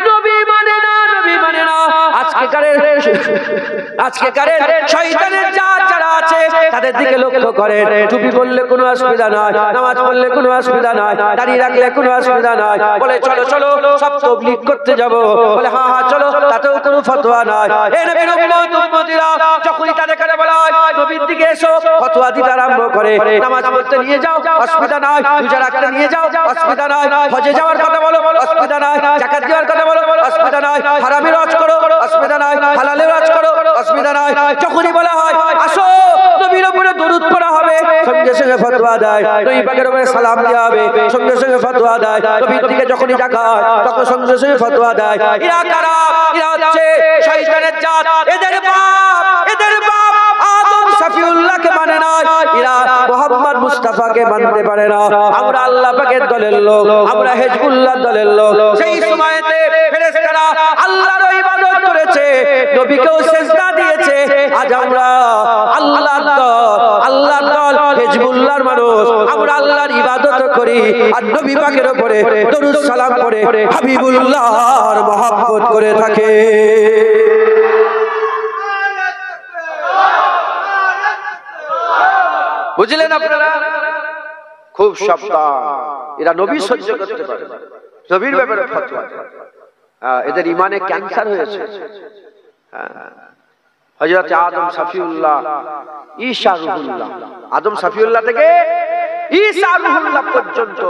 B: নবী মানে না, নবী মানে না। আজকেকারের শয়তানের জাত যারা আছে তাদের দিকে লক্ষ্য করেন, টুপি পরলে কোনো অসুবিধা নাই, নামাজ পড়লে কোনো অসুবিধা নাই, দাড়ি রাখলে কোনো অসুবিধা নাই, বলে চলো চলো সব তাবলীগ করতে যাব, বলে হ্যাঁ হ্যাঁ চলো, তাতেও কোনো ফতোয়া নাই। এই নবীর উম্মত উম্মতিরা যখনই তাদের কাছে বলা হয় নবীর দিকে এসো, ফতোয়া দিতে আরম্ভ করে, নামাজ পড়তে নিয়ে যাও অসুবিধা নাই, রোজা রাখতে নিয়ে যাও অসুবিধা নাই, হজে যাওয়ার কথা বলো অসুবিধা নাই, যাকাত দেওয়ার কথা বলো অসুবিধা নাই, হারামের হজ করো অসুবিধা নাই, হালালের হজ করো অসুবিধা নাই। যখনই বলা হয় আসো নবীর উপরে দরুদ পড়া হবে, সঙ্গে সঙ্গে ফতোয়া দেয়, নবী পাকের উপরে সালাম দেওয়া হবে, সঙ্গে সঙ্গে ফতোয়া দেয়, নবীর দিকে যখনই তাকায় তখন সঙ্গে সঙ্গে ফতোয়া দেয়। এরা কারা? এরা হচ্ছে শয়তানের জাত, এদের বাপ আদম শফিউল্লাহকে মানে না, এরা মুহাম্মদ মুস্তাফাকে মানতে পারে না। আমরা আল্লাহ পাকের দলের লোক, আমরা হিজবুল্লাহর দলের লোক। সেই সময়তে ফেরেশতারা আল্লাহর ইবাদত করেছে, নবীকেও সিজদা দিয়েছে। আজ আমরা আল্লাহর দল হিজবুল্লাহর মানুষ, আমরা আল্লাহর ইবাদত করি আর নবী পাকের উপরে দরুদ সালাম করে হাবিবুল্লাহর মহব্বত করে থাকে।
A: বুঝলেন আপনারা? খুব সাবধান, এরা নবী সহ্য করতে পারে, নবীর ব্যাপারে ফতোয়া দেয়। এদের ইমানে ক্যান্সার হয়েছে। হযরত আদম শফিউল্লাহ, ঈসা রুহুল্লাহ, আদম শফিউল্লাহ থেকে ঈসা রুহুল্লাহ পর্যন্ত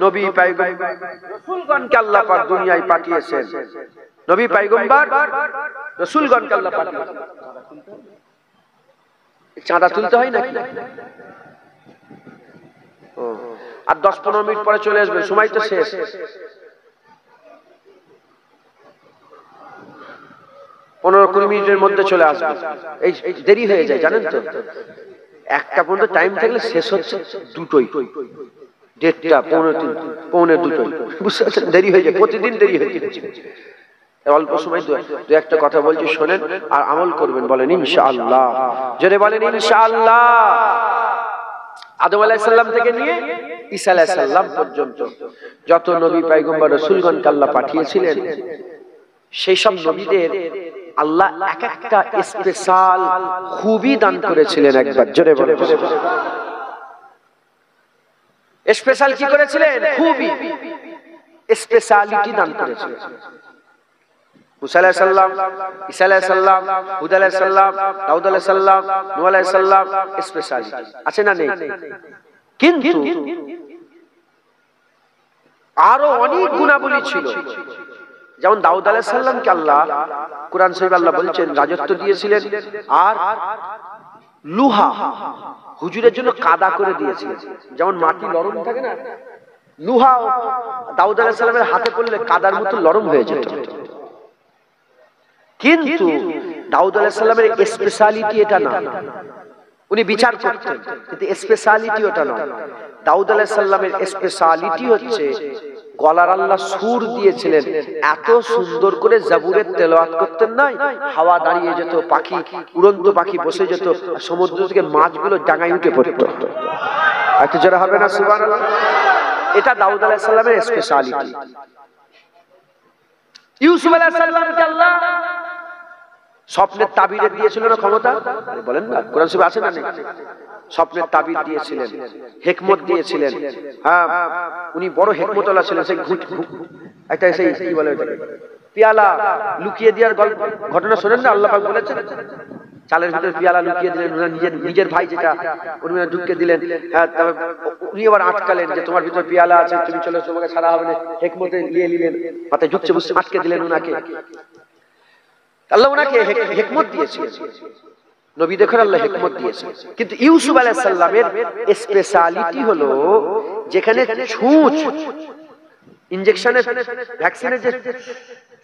A: নবী পয়গম্বর রাসূলগণকে আল্লাহ পাক দুনিয়ায় পাঠিয়েছেন। নবী পয়গম্বর রাসূলগণকে আল্লাহ পাঠিয়েছেন। চাঁদা তুলতে হয় নাকি? আর 10-15 মিনিট পরে চলে আসবে, সময় তো শেষ। 15-20 মিনিটের মধ্যে চলে আসবে, এই দেরি হয়ে যায় জানেন তো। 1টা পর্যন্ত টাইম থাকলে শেষ হচ্ছে 2টোই, 1:30, 1:45, 1:45, বুঝতে পারছেন? দেরি হয়ে যায়, প্রতিদিন দেরি হয়ে যায়। অল্প সময় দু একটা কথা বলছি, শোনেন আর আমল করবেন। বলেন ইনশাআল্লাহ, জোরে বলেন ইনশাআল্লাহ। আদম আলাইহিস সালাম থেকে নিয়ে ঈসা আলাইহিস সালাম পর্যন্ত যত নবী পয়গম্বর রাসূলগণকে আল্লাহ পাঠিয়েছিলেন, সেই সব নবীদের আল্লাহ এক একটা স্পেশাল খুবই দান করেছিলেন। একবার জোরে বলেন স্পেশাল কি করেছিলেন? খুবই স্পেশালিটি দান করেছিলেন। মুসা আলাইহিস সালাম, ঈসা আলাইহিস সালাম, হুদ আলাইহিস সালাম, দাউদ আলাইহিস সালাম, নূহ আলাইহিস সালাম, স্পেশালিটি আছে না নেই? কিন্তু আরো অনেক গুণাবলী ছিল। যেমন দাউদ আলাইহিস সালামকে আল্লাহ কুরআন শরীফে আল্লাহ বলছেন রাজত্ব দিয়েছিলেন, আর লুহা হুজুরের জন্য কাদা করে দিয়েছিলেন। যেমন মাটি নরম থাকে না, লুহা দাউদ আলাইহিস সালামের হাতে পড়লে কাদার মতো নরম হয়ে যেত। কিন্তু দাউদ আলাইহিস সালামের স্পেশালিটি এটা না, উনি বিচার করতেন, কিন্তু স্পেশালিটি ওটা নয়। দাউদ আলাইহিস সালামের স্পেশালিটি হচ্ছে গলার আল্লাহ সুর দিয়েছিলেন, এত সুন্দর করে জাবুরের তেলাওয়াত করতেন না, হাওয়া দাঁড়িয়ে যেত, পাখি উড়ন্ত পাখি বসে যেত, সমুদ্র থেকে মাছগুলো ডাঙায় উঠে পড়তো। একটু জোরে হবে না সুবহানাল্লাহ? এটা দাউদ আলাইহিস সালামের স্পেশালিটি। ইউসুফ আলাইহিস সালামকে আল্লাহ স্বপ্নের তাবির দিয়েছিল না ক্ষমতা? বলেন না, কোরআন শরীফে আছে না নেই? স্বপ্নের তাবির দিয়েছিলেন, হিকমত দিয়েছিলেন। হ্যাঁ, উনি বড় হিকমতওয়ালা ছিলেন। সেই একটা সেই কি বলে পিয়ালা লুকিয়ে দেওয়ার ঘটনা শোনেন না? আল্লাহ পাক বলেছেন চালের ভিতরে পিয়ালা লুকিয়ে দিলেন, নিজের ভাই যেটা উনি ঢুকিয়ে দিলেন। হ্যাঁ, উনি আবার আটকালেন যে তোমার ভিতরে পিয়ালা আছে, তুমি চলে তোমাকে ছাড়া হবে না। হিকমতে নিয়ে নিলেন, মাথায় ঢুকছে বুঝতে আটকে দিলেন উনাকে। আল্লাহ উনাকে হিকমত দিয়েছিলেন, নবী দেখেন আল্লাহ হিকমত দিয়েছেন। কিন্তু ইউসুফ আলাইহিস সালামের স্পেশালিটি হলো যেখানে ছুঁচ ইনজেকশনের ভ্যাকসিনের যে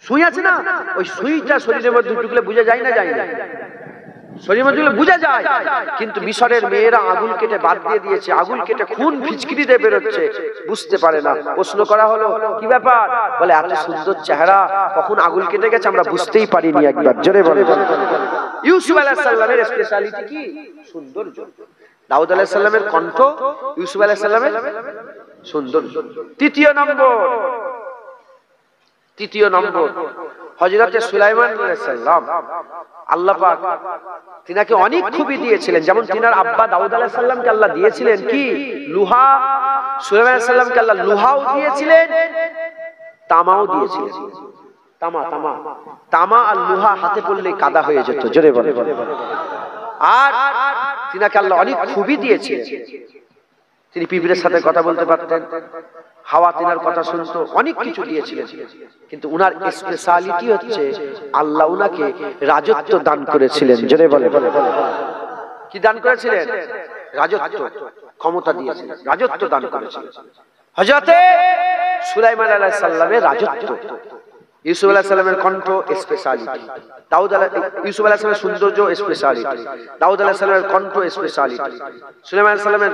A: সুই আছে না, ওই সুইটা শরীরের মধ্যে ঢুকলে বুঝা যায় না? যায় না? শরীরের মধ্যে বুঝা যায়। কিন্তু মিশরের মেয়েরা আগুন কেটে বাদ দিয়ে দিয়েছে, আগুন কেটে খুন ফিচকিরি দিয়ে বেরোচ্ছে, বুঝতে পারে না। প্রশ্ন করা হলো কি ব্যাপার? বলে এত সুন্দর চেহারা, কখন আগুন কেটে গেছে আমরা বুঝতেই পারিনি। একবার জোরে বলে। ইউসুফ আলাইহিস সালামের স্পেশালিটি কি? সৌন্দর্য। দাউদ আলাইহিস সালামের কণ্ঠ, ইউসুফ আলাইহিস সালামের সৌন্দর্য। তৃতীয় নম্বর হযরত সুলাইমান আলাইহিস সালাম, আল্লাহ পাক তিনাকে অনেক খুবই দিয়েছিলেন। যেমন তিনার আব্বা দাউদ আলাইহিস সালামকে আল্লাহ দিয়েছিলেন কি? লুহা। সুলাইমান আলাইহিস সালামকে আল্লাহ লুহাও দিয়েছিলেন, তামাও দিয়েছিলেন। তামা আর লুহা হাতে পড়লে কাদা হয়ে যেত। জোরে বলে। আর তিনাকে আল্লাহ অনেক খুবই দিয়েছিলেন। তিনি পিঁপড়ের সাথে কথা বলতে পারতেন, হাওয়া তিনার কথা শুনতো, অনেক কিছু দিয়েছিলেন। কিন্তু উনার স্পেশালিটি হচ্ছে আল্লাহ উনাকে রাজত্ব দান করেছিলেন। জোরে বলে। কি দান করেছিলেন? রাজত্ব, ক্ষমতা দিয়েছিলেন, রাজত্ব দান করেছিলেন। হযরত সুলাইমান আলাইহিস সালামের রাজত্ব, ইউসুফ আলাইহিস সালামের কণ্ঠ স্পেশালিটি, ইউসুফ আলাইহিস সালামের সৌন্দর্য স্পেশালিটি, দাউদ আলাইহিস সালামের কণ্ঠ স্পেশালিটি, সুলাইমান আলাইহিস সালামের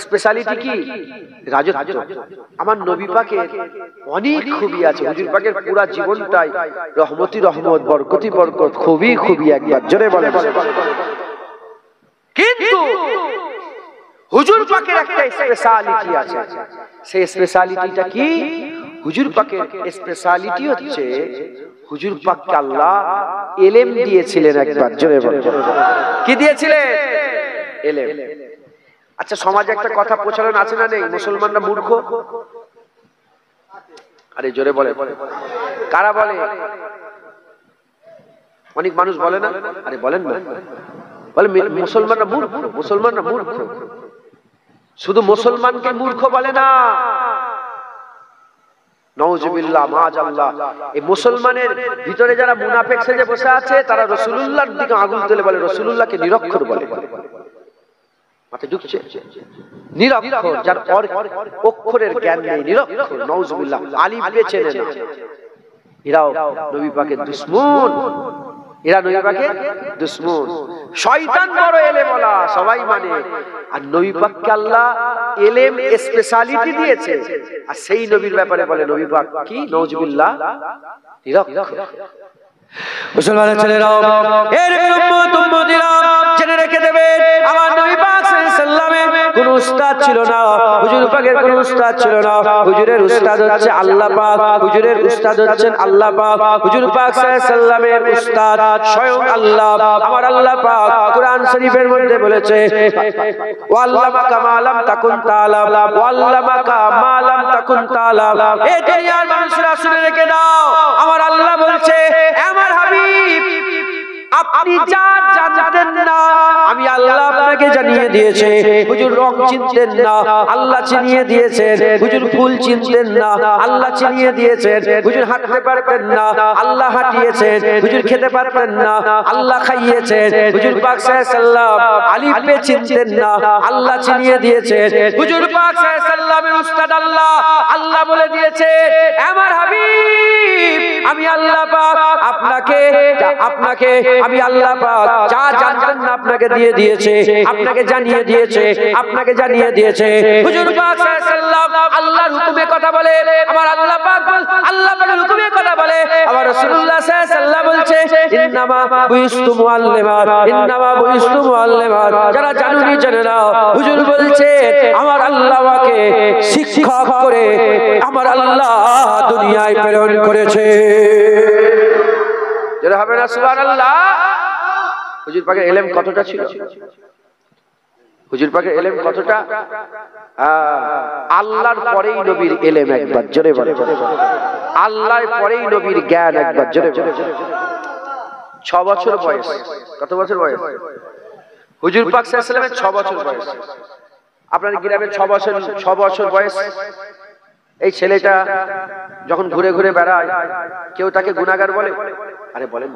A: স্পেশালিটি কি? রাজত্ব। আমার নবী পাকের অনেক খুবই আছে। হুজুর পাকের পুরো জীবনটাই রহমতি রহমত, বরকতি বরকত, খুবই একবার জোরে বলে। কিন্তু হুজুর পাকের একটা স্পেশালিটি আছে। সেই স্পেশালিটিটা কি? হুজুর পাকের স্পেশালিটি হচ্ছে হুজুর পাককে আল্লাহ ইলম দিয়েছিলেন। একবার জোরে বলে। কি দিয়েছিলেন? ইলম। আচ্ছা, সমাজে একটা কথা প্রচলন আছে না নেই? মুসলমানরা মূর্খ। আরে জোরে বলে। কারা বলে? অনেক মানুষ বলে না? আরে বলেন না। বলে মুসলমানরা মূর্খ, মুসলমানরা মূর্খ। শুধু মুসলমানকে মূর্খ বলে না, নাউজুবিল্লাহ, মাআজাল্লাহ। এই মুসলমানের ভিতরে যারা মুনাফিক সেজে বসে আছে, তারা রাসূলুল্লাহর দিকে আগুন তুলে বলে, রাসূলুল্লাহকে নিরক্ষর বলে। মাথায় ঢুকছে? নিরক্ষর, যার অক্ষরের জ্ঞান নেই, নিরক্ষর। নাউজুবিল্লাহ, আলিফ বেচে না। এরাও নবী পাকের দুশমন, এরা নবী পাকের দুশমন। শয়তান বড় এলেমওয়ালা, সবাই মানে। আর নবী পাককে আল্লাহ এলেম স্পেশালিটি দিয়েছে, আর সেই নবীর ব্যাপারে বলে নবী পাক কি? নাউজুবিল্লাহ,
B: মুসলমানের ছেলেরাও এর উম্মতিরা জেনে রেখে দেবেন, আমার নবী পাক সাল্লাল্লাহু আলাইহি ওয়াসাল্লামের কোন উস্তাদ ছিল না, হুজুর পাকের কোন উস্তাদ ছিল না। হুজুরের উস্তাদ হচ্ছে আল্লাহ পাক, হুজুরের উস্তাদ হচ্ছেন আল্লাহ পাক। হুজুর পাক সাল্লাল্লাহু আলাইহি ওয়াসাল্লামের উস্তাদ স্বয়ং আল্লাহ। আমার আল্লাহ পাক কুরআন শরীফের মধ্যে বলেছে, ওয়াল্লামাকা মা লাম তাকুন তাআলাম, ওয়াল্লামাকা মা লাম তাকুন তাআলাম। এই দুনিয়ার মানুষরা শুনে রেখে দাও, আমার আল্লাহ বলছে, আমার হাবিব আপনি যা জানতেন না আমি আল্লাহ আপনাকে জানিয়ে দিয়েছে। হুজুর রং চিনতেন না, আল্লাহ চিনিয়ে দিয়েছেন। হুজুর ফুল চিনতেন না, আল্লাহ চিনিয়ে দিয়েছেন। হুজুর হাঁটতে পারতেন না, আল্লাহ হাঁটিয়েছেন। হুজুর খেতে পারতেন না, আল্লাহ খাইয়েছেন। হুজুর পাক সাল্লাল্লাহু আলাইহি ওয়াসাল্লাম আলিফ বে চিনতেন না, আল্লাহ চিনিয়ে দিয়েছেন। হুজুর পাক সাল্লাল্লাহু আলাইহি ওয়াসাল্লামের উস্তাদ আল্লাহ, আল্লাহ বলে দিয়েছে, আমার হাবিব আমি আল্লাহ পাক আপনাকে আমি আল্লাহ পাক যা জানতেন না আপনাকে দিয়ে দিয়েছে, আপনাকে জানিয়ে দিয়েছে, আপনাকে জানিয়ে দিয়েছে। হুজুর পাক সাল্লাল্লাহু আলাইহি ওয়াসাল্লাম আল্লাহর হুকুমে কথা বলে, আমার আল্লাহ পাক আল্লাহ পাকের হুকুমে কথা বলে। আমার রাসূলুল্লাহ সাল্লাল্লাহু আলাইহি ওয়াসাল্লাম বলছে, ইন্নামা বুইস্তু মুআল্লিমান, ইন্নামা বুইস্তু মুআল্লিমান। যারা জানুনি জেনে নাও, হুজুর বলছে আমার আল্লাহ আমাকে শিক্ষক করে আমার আল্লাহ দুনিয়ায় প্রেরণ করেছে। যারা হবে না সুবহানাল্লাহ। হুজুর পাকের ইলম কতটা ছিল, হুজুর পাকের ইলম কতটা, আল্লাহর পরেই নবীর ইলম, একবার জোরে বলে আল্লাহর পরেই নবীর জ্ঞান, একবার জোরে বলে। 6 বছর বয়স, কত বছর বয়স হুজুর পাক সাল্লাল্লাহু আলাইহি ওয়াসাল্লামের? 6 বছর বয়স। আপনাদের গ্রামে 6 বছর বয়স এই ছেলেটা যখন ঘুরে ঘুরে বেড়ায়, কেউ তাকে গুনাহগার বলে? আরে বলেন,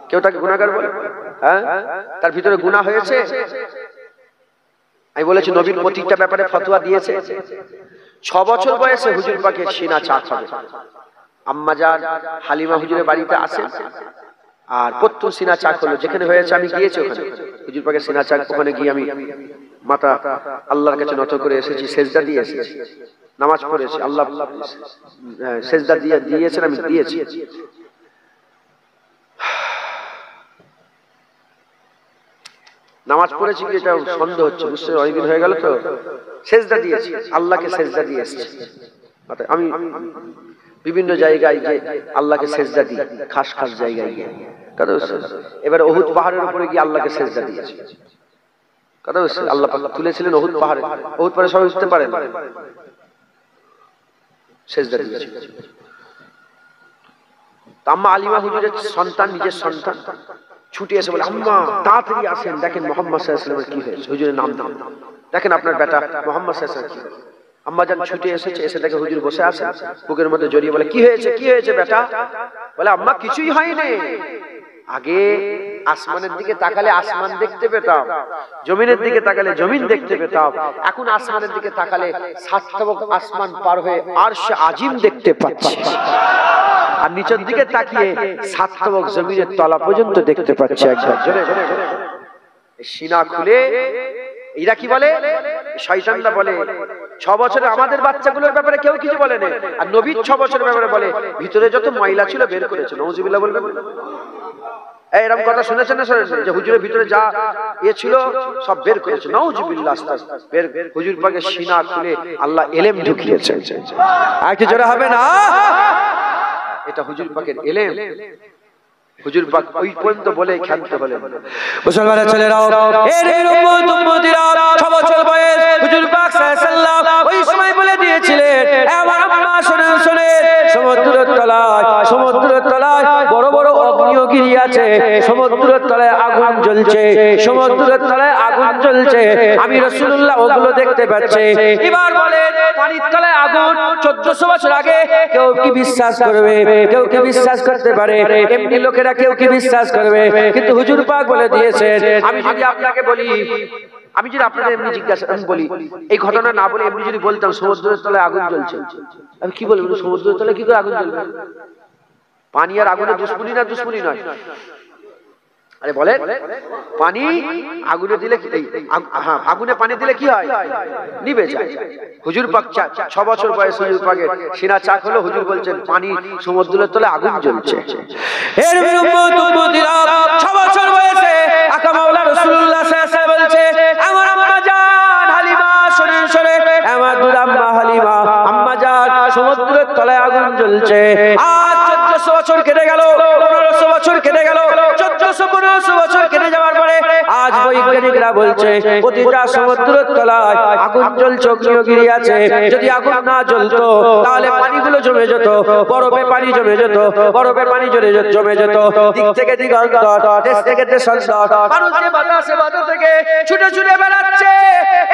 B: কেউ তাকে গুনাহগার বলে? হ্যাঁ, তার ভিতরে গুনাহ হয়েছে? আমি বলেছি নবীর প্রতিটা ব্যাপারে ফতোয়া দিয়েছে। 6 বছর বয়সে হুজুর পাকের সিনা চাক হবে। আম্মা জান হালিমা হুজুরের বাড়িতে আসে, আর প্রত্যেক সিনা চাক হলো, যেখানে হয়েছে আমি গিয়েছি ওখানে। হুজুর পাকের সিনা চাক, ওখানে গিয়ে আমি মাথা আল্লাহর কাছে নত করে এসেছি, সেজদা দিয়ে এসেছি, নামাজ পড়েছি। আল্লাহ সেজদা দিয়েছেন, আমি দিয়েছি। নামাজ পড়েছি কি এটা সন্দেহ হচ্ছে, বুঝতে অনেকদিন হয়ে গেল তো। সেজদা দিয়েছি, আল্লাহকে সেজদা দিয়ে এসেছি। আমি বিভিন্ন জায়গায় গিয়ে আল্লাহকে সেজদা দিই, খাস খাস জায়গায় গিয়ে। এবার উহুদ পাহাড়ের উপরে গিয়ে আল্লাহকে সেজদা দিয়েছি। কথা বুঝছে? আল্লাহ পাক তুলেছিলেন উহুদ পাহাড়ে। উহুদ পাহাড়ে সবাই উঠতে পারেন, সেজদা দিয়েছি। আম্মা আলিমা হুজুরের সন্তান, নিজের সন্তান ছুটে এসে বলে, আম্মা তাড়াতাড়ি আসেন, দেখেন মুহাম্মদ সাল্লাল্লাহু আলাইহি ওয়াসাল্লামের কি হয়েছে। হুজুরের নাম দাও, দেখেন আপনার বেটা মুহাম্মদ সাল্লাল্লাহু আলাইহি ওয়াসাল্লাম। আম্মা জান ছুটে এসেছে, এসে দেখে হুজুর বসে আছে, বুকের মধ্যে জড়িয়ে বলে, কি হয়েছে, কি হয়েছে বেটা? বলে, আম্মা কিছুই হয়নি। আগে আসমানের দিকে তাকালে আসমান দেখতে পেতাম, জমিনের দিকে তাকালে জমিন দেখতে পেতাম। এখন আসমানের দিকে তাকালে 7 তবক আসমান পার হয়ে আরশ আজিম দেখতে পাচ্ছি, আর নিচের দিকে তাকিয়ে 7 তবক জমিনের তলা পর্যন্ত দেখতে পাচ্ছি। একবার জোরে সিনা খুলে এরা কি বলে, শয়তানরা বলে 6 বছরে আমাদের বাচ্চাগুলোর ব্যাপারে কেউ কিছু বলে না, আর নবীর 6 বছরের ব্যাপারে বলে ভিতরে যত ময়লা ছিল বের করেছে। নাউজুবিল্লাহ বলবেন? এরকম কথা শুনেছেন না শুনেছেন, যে হুজুরের ভিতরে যা ছিল সব বের করেছে। নাউজুবিল্লাহ, বের হুজুর পাকের সিনা খুলে আল্লাহ ইলম ঢুকিয়েছে। আর কি জোরে হবে না? এটা হুজুর পাকের ইলম। হুজুর পাক ওই পর্যন্ত বলে ক্ষান্ত হলেন। মুসলমানের ছেলেরাও, এর উম্মতিরা 6 বছর বয়স হুজুর পাক সাল্লাল্লাহু আলাইহি ওয়াসাল্লাম ওই সময় বলে দিয়েছিলেন, আমার আম্মা শুনেন, সমুদ্রের তলায় বড় বড় অগ্নিগিরি আছে, সমুদ্রের তলায় আগুন জ্বলছে, সমুদ্রের তলায় আগুন জ্বলছে, আমি রাসূলুল্লাহ ওগুলো দেখতে পাচ্ছি। এবার বলেন, পানির তলায় আগুন 1400 বছর আগে কেউ কি বিশ্বাস করবে? কেউ কি বিশ্বাস করতে পারে? এমনি লোকেরা কেউ কি বিশ্বাস করবে? কিন্তু হুজুর পাক বলে দিয়েছেন, আমি যদি আপনাকে বলি, আমি যদি আপনাদের এমনি জিজ্ঞাসা বলি, এই ঘটনা না বলে এমনি যদি বলতাম সমুদ্রের তলায় আগুন জ্বলছে, আমি কি বলবো? সমুদ্রের তলায় কি করে আগুন জ্বলবে? পানি আর আগুনের দুশ্মনী না, দুশ্মনী নয়।
A: আরে বলেন, পানি আগুনে দিলে হ্যাঁ, আগুনে পানি দিলে কি হয়? নিভে যায়। হুজুর পাক 6 বছর বয়স হুজুর পাকের সিনা চাক হলো, হুজুর বলছেন পানি সমুদ্রের তলে আগুন জ্বলছে।
B: এর উম্মতিরা 6 বছর বয়সে আকা মাওলা রাসূলুল্লাহ সাল্লাল্লাহু আলাইহি বলছে, আমার আম্মা জান হালিমা শরীর শরে, আমার দুলাম্মা হালিমা আম্মা জান সমুদ্রের তলায় আগুন জ্বলছে। আজ 1400 বছর কেটে গেল, 1500 বছর কেটে গেল, 1400-1500 বছর কেটে যাওয়ার পরে আজ বৈজ্ঞানিকরা বলছে প্রতিটা সমুদ্রের তলায় আগুন জ্বলছে, অগ্নিগিরি আছে। যদি আগুন না জ্বলতো তাহলে পানিগুলো জমে যেত, বরফে পানি জমে যেত, বরফে পানি জমে যেত, দিক থেকে দিগন্তর, দেশ থেকে দেশান্তর, মানুষ যে বাতাসে বাতাস থেকে ছুটে ছুটে বেড়াচ্ছে,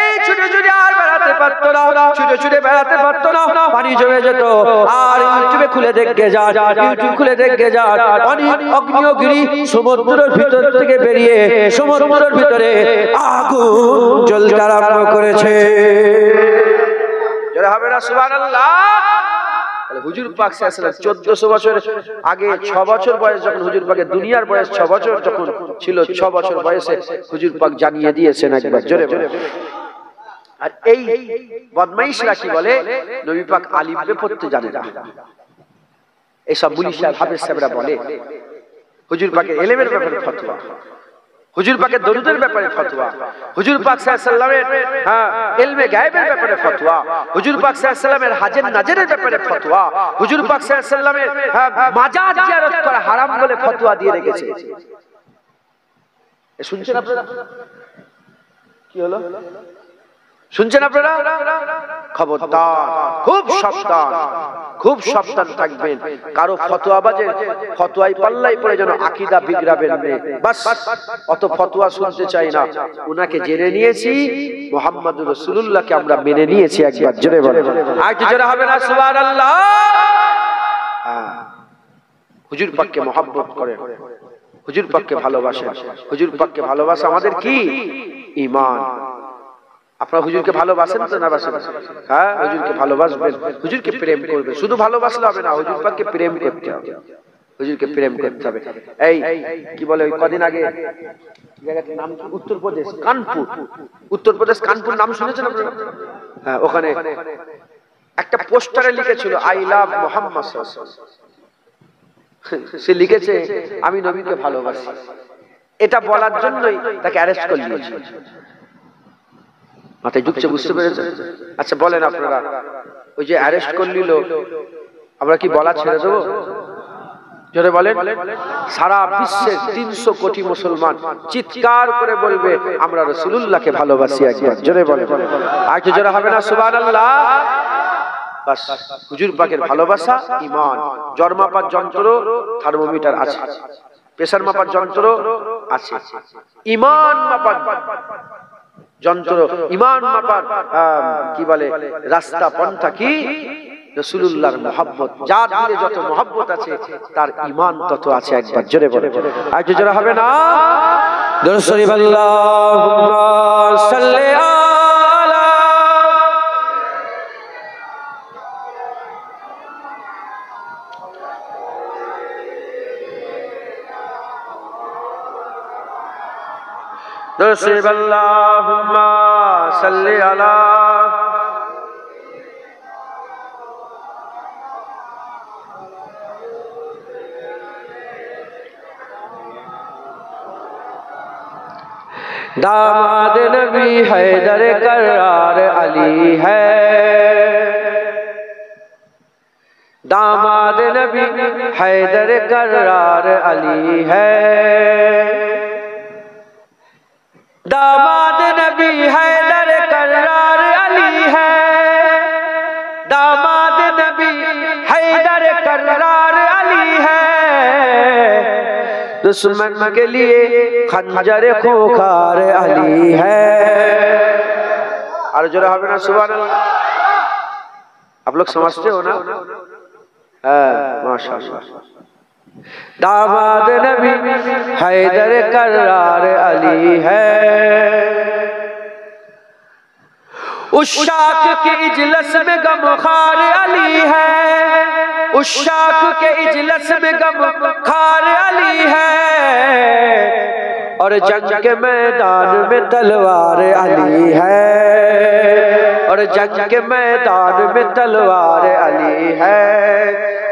B: এই ছুটে ছুটে আর বেড়াতে পারতো না, ছুটে ছুটে বেড়াতে পারতো না, পানি জমে যেত। আর ইউটিউবে খুলে দেখে যান, ইউটিউব খুলে দেখে যান, পানি অগ্নিগিরি সমুদ্রের ভিতর থেকে বেরিয়ে সমুদ্রের ভিতরে আগুন জ্বলতে আরম্ভ করেছে।
A: যারা হবে না সুবহানাল্লাহ। হুজুর পাক সাল্লাল্লাহু আলাইহি ওয়াসাল্লাম 1400 বছর আগে 6 বছর বয়স যখন হুজুর পাকের দুনিয়ার বয়স 6 বছর যখন ছিল, 6 বছর বয়সে হুজুর পাক জানিয়ে দিয়েছেন একবার জোরে বলে। আর এই বদমাইশরা কি বলে, নবী পাক আলিফ বে পড়তে জানে না। এইসব মুলি সাহেব হাফেজ সাহেবরা বলে হুজুর পাকের ইলমের ব্যাপারে ফতোয়া, হুজুর পাকের দরুদের ব্যাপারে ফতোয়া, হুজুর পাক সাল্লাল্লাহু আলাইহি ওয়াসাল্লামের ইলমে গায়েবের ব্যাপারে ফতোয়া, হুজুর পাক সাল্লাল্লাহু আলাইহি ওয়াসাল্লামের হাজের নাজরের ব্যাপারে ফতোয়া, হুজুর পাক সাল্লাল্লাহু আলাইহি ওয়াসাল্লামের মাজার জিয়ারত করা হারাম বলে ফতোয়া দিয়ে রেখেছে। শুনছেন আপনারা? কি হলো? শুনছেন আপনারা? খবরদার, খুব সাবধান, খুব সাবধান থাকবেন। কারো ফতোয়াবাজের ফতোয়াই পাল্লাই পড়ে যেন আকীদা বিগড়াবেন না। বাস অত ফতোয়া শুনতে চাই না। উনাকে জেনে নিয়েছি, মুহাম্মদুর রাসূলুল্লাহকে আমরা মেনে নিয়েছি। একবার জোরে বলেন, আর কি জোরে হবে না সুবহানাল্লাহ। হুজুর পাককে মহব্বত করেন, হুজুর পাককে ভালোবাসেন। হুজুর পাককে ভালোবাসা আমাদের কি ঈমান। আপনারা হুজুরকে ভালোবাসেন তো না বাসেন? হ্যাঁ, হুজুরকে ভালোবাসবেন, হুজুরকে প্রেম করবেন। শুধু ভালোবাসলে হবে না, হুজুর পাককে প্রেম করতে হবে, হুজুরকে প্রেম করতে হবে। এই কি বলে, ওই কদিন আগে জায়গাটার নাম কি, উত্তরপ্রদেশ কানপুর, উত্তরপ্রদেশ কানপুর নাম শুনেছেন আপনারা? হ্যাঁ, ওখানে একটা পোস্টারে লিখেছিল আই লাভ মুহাম্মদ সাল্লাল্লাহু আলাইহি ওয়াসাল্লাম। সে লিখেছে আমি নবীকে ভালোবাসি। এটা বলার জন্যই তাকে অ্যারেস্ট করে নিয়েছে। মাথায় ঢুকছে, বুঝতে পেরেছেন? আচ্ছা বলেন আপনারা, ওই যে অ্যারেস্ট করে নিল, আমরা কি বলা ছেড়ে দেবো? জোরে বলেন। সারা বিশ্বের 300 কোটি মুসলমান চিৎকার করে বলবে আমরা রাসূলুল্লাহকে ভালোবাসি। একবার জোরে বলেন, আর কি জোরে হবে না সুবহানাল্লাহ। বাস, হুজুর পাকের ভালোবাসা ঈমান। জ্বর মাপার যন্ত্র থার্মোমিটার আছে, প্রেসার মাপার যন্ত্র আছে, ঈমান মাপার যন্ত্র, ঈমান মাপার কি বলে রাস্তা পন্থা কি? রাসূলুল্লাহর মহব্বত। যার দিলে যত মহব্বত আছে তার ঈমান তত আছে। একবার জোরে বলে, আর কি জোরে হবে না? দরুদ শরীফ আল্লাহুম্মা সাল্লি আলা দরুদ শরীফ আল্লাহুম্মা সাল্লি আলা दामाद नबी हैदर करार अली है, दामाद नबी हैदर करार अली है, दामाद नबी हैदर करार अली है, दामाद नबी हैदर करार अली है, दुश्मन के लिए खंजर खोखार अली है। और जो रहा ना सुभान अल्लाह। आप लोग समझते हो ना? माशाअल्लाह। दामाद नबी हैदर करार अली है,
B: उस शाख के इजलस में गमखार अली है, उस शाख के इजलस में गमखार अली है, और जंग के मैदान में तलवार अली है, और जंग के मैदान में तलवार अली है।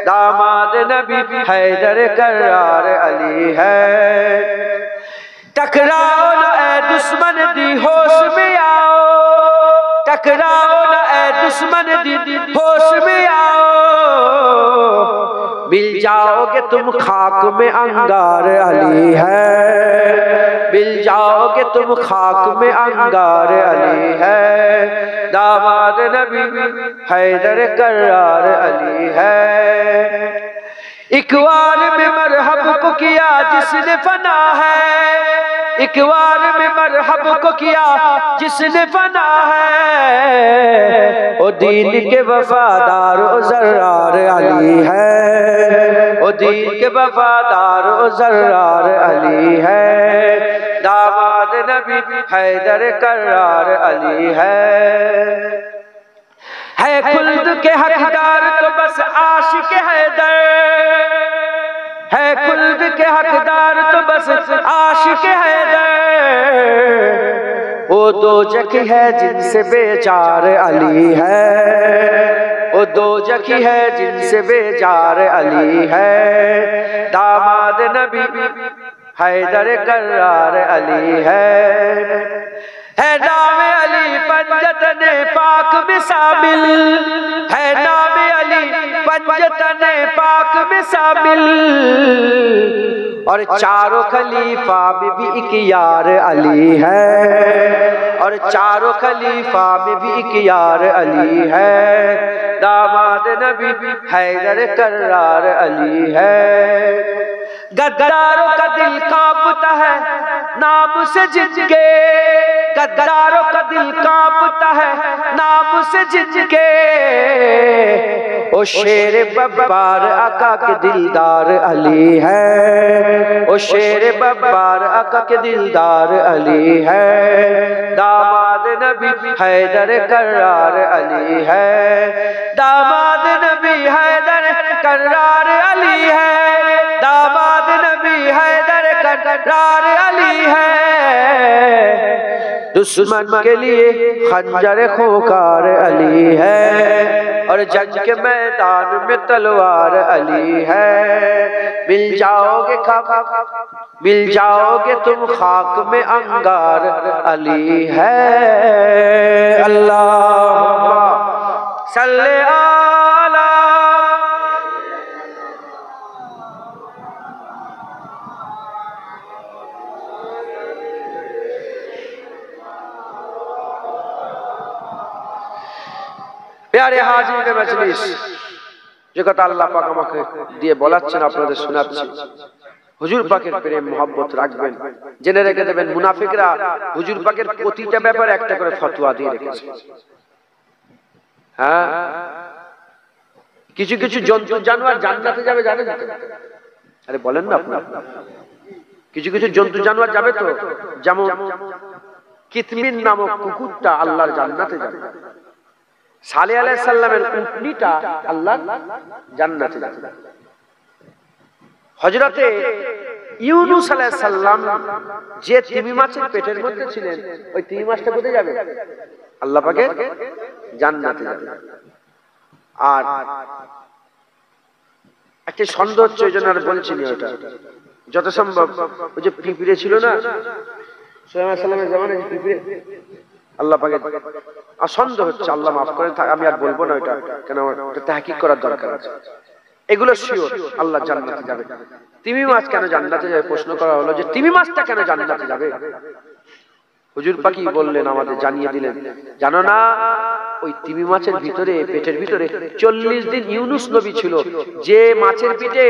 B: दामाद नबी हैदर करार अली है। टकराओ न ए दुश्मन दी होश में आओ, टकराओ न ए दुश्मन दी होश में आओ, मिल जाओगे तुम खाक में अंगार अली है, मिल जाओगे तुम खाक में अंगार अली है। दामाद नबी हैदर करार अली है। इकवार में मरहब को किया जिसने फना है, इकवार में मरहब को किया जिसने फना है, ओ दीन के वफादार ओ जर्रार अली है, ओ दीन के वफादार ओ जर्रार अली है। दामाद नबी हैदर करार अली है खुल्द के हकदार तो बस आशिक हैदर, है खुल्द के हकदार तो बस आशिक हैदर, वो दोजख है जिनसे बेजार अली है, वो दोजख है जिनसे बेजार अली है। दामाद नबी हैदर करार अली है नाम अली पंजतन पाक में शामिल, है नाम अली पंजतन पाक में शामिल, और चारों खलीफा में भी एक यार अली है, और चारों खलीफा में भी एक यार अली है। दामाद नबी हैदर करार अली है। गद्दारों का दिल कांपता है नाम से जिनके, गद्दारों का दिल कांपता है नाम से जिनके, ओ शेर बब्बार आका के दिलदार अली है, ओ शेर बब्बार आका के दिलदार अली है। दामाद नबी हैदर करार अली है, दामाद नबी हैदर करार अली है, दामाद नबी हैदर करार अली है। दुश्मन के लिए खंजर खोकार अली है, और जंग के मैदान में तलवार अली है। मिल जाओगे मिल जाओगे तुम खाक में अंगार अली है। अल्लाहुम्मा सल्ले आला। প্যারে হাজির মজলিস, যে কথা আল্লাহ পাক আমাকে দিয়ে বলাচ্ছেন আপনাদের শোনাচ্ছি, হুজুর পাকের প্রেম মহব্বত রাখবেন। জেনে রেখে দেবেন মুনাফিকরা হুজুর পাকের প্রতিটা ব্যাপারে একটা করে ফতোয়া দিয়ে রেখেছে। হ্যাঁ, কিছু কিছু জন্তু জানোয়ার জান্নাতে যাবে, জানেন? আরে বলেন না আপনারা, কিছু কিছু জন্তু জানোয়ার যাবে তো, যেমন কিতমিন নামক কুকুরটা আল্লাহর জান্নাতে যাবে, সালেহ আলাইহিস সালামের উটনিটা আল্লাহর জান্নাতে যাবে, হযরতে ইউনূস আলাইহিস সালাম যে তিমি মাছের পেটের মধ্যে ছিলেন, ওই তিমি মাছটা কোথায় যাবে? আল্লাহ পাকের জান্নাতে যাবে। আর একটা সন্দেহ হচ্ছে, ওই জন্য আর বলছি না, ওটা যত সম্ভব ওই যে পিঁপড়ে ছিল না সুলাইমান আলাইহিস সালামের জামানায়, যে পিঁপড়ে আল্লাহ পাকের সন্দেহ হচ্ছে, আল্লাহ মাফ করেন, আমি আর বলবো না ওইটা, কেন ওটা তাহকিক করার দরকার আছে। এগুলো শিওর আল্লাহ জান্নাতে যাবে। তিমি মাছ কেন জান্নাতে যাবে প্রশ্ন করা হলো, যে তিমি মাছটা কেন জান্নাতে যাবে? হুজুর পাকই বললেন, আমাদের জানিয়ে দিলেন, জানো না ওই তিমি মাছের ভিতরে, পেটের ভিতরে 40 দিন ইউনূস নবী ছিল। যে মাছের পেটে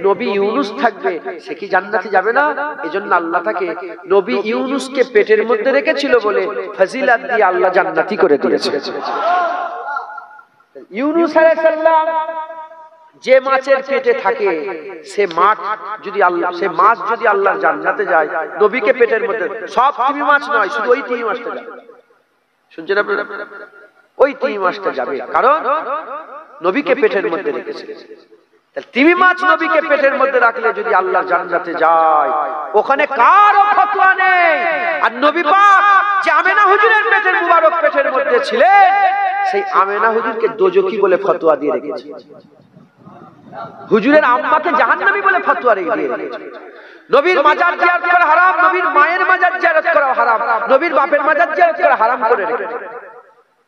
B: নবী ইউনূস থাকবে সে কি জান্নাতে যাবে না? এজন্য আল্লাহ তাকে নবী ইউনূসকে পেটের মধ্যে রেখেছিল বলে ফজিলত দিয়ে আল্লাহ জান্নাতি করে দিয়েছে। ইউনূস আলাইহিস সালাম যে মাছের পেটে থাকে, সে মাছ যদি আল্লাহর জান্নাতে যায়, নবীকে পেটের মধ্যে, সব তিমি মাছ নয়, শুধু ওই তিমি মাছটা যায়।
A: শুনছেন আপনারা? ওই তিমি মাছটা যাবে, কারণ নবীকে পেটের মধ্যে রেখেছে। তিমি মাছ নবীকে পেটের মধ্যে রাখলে যদি আল্লাহর জান্নাতে যায়, ওখানে কারও ফতোয়া নেই। আর নবী পাক যে আমেনা হুজুরের পেটের মুবারক পেটের মধ্যে ছিলেন, সেই আমেনা হুজুরকে দোজখী বলে ফতোয়া দিয়ে রেখেছে। হুজুরের আম্মাকে জাহান্নামী বলে ফতোয়া দিয়ে রেখেছে। নবীর মাজার জিয়ারত করা হারাম, নবীর মায়ের মাজার জিয়ারত করা হারাম, নবীর বাপের মাজার জিয়ারত করা হারাম করে রেখেছে।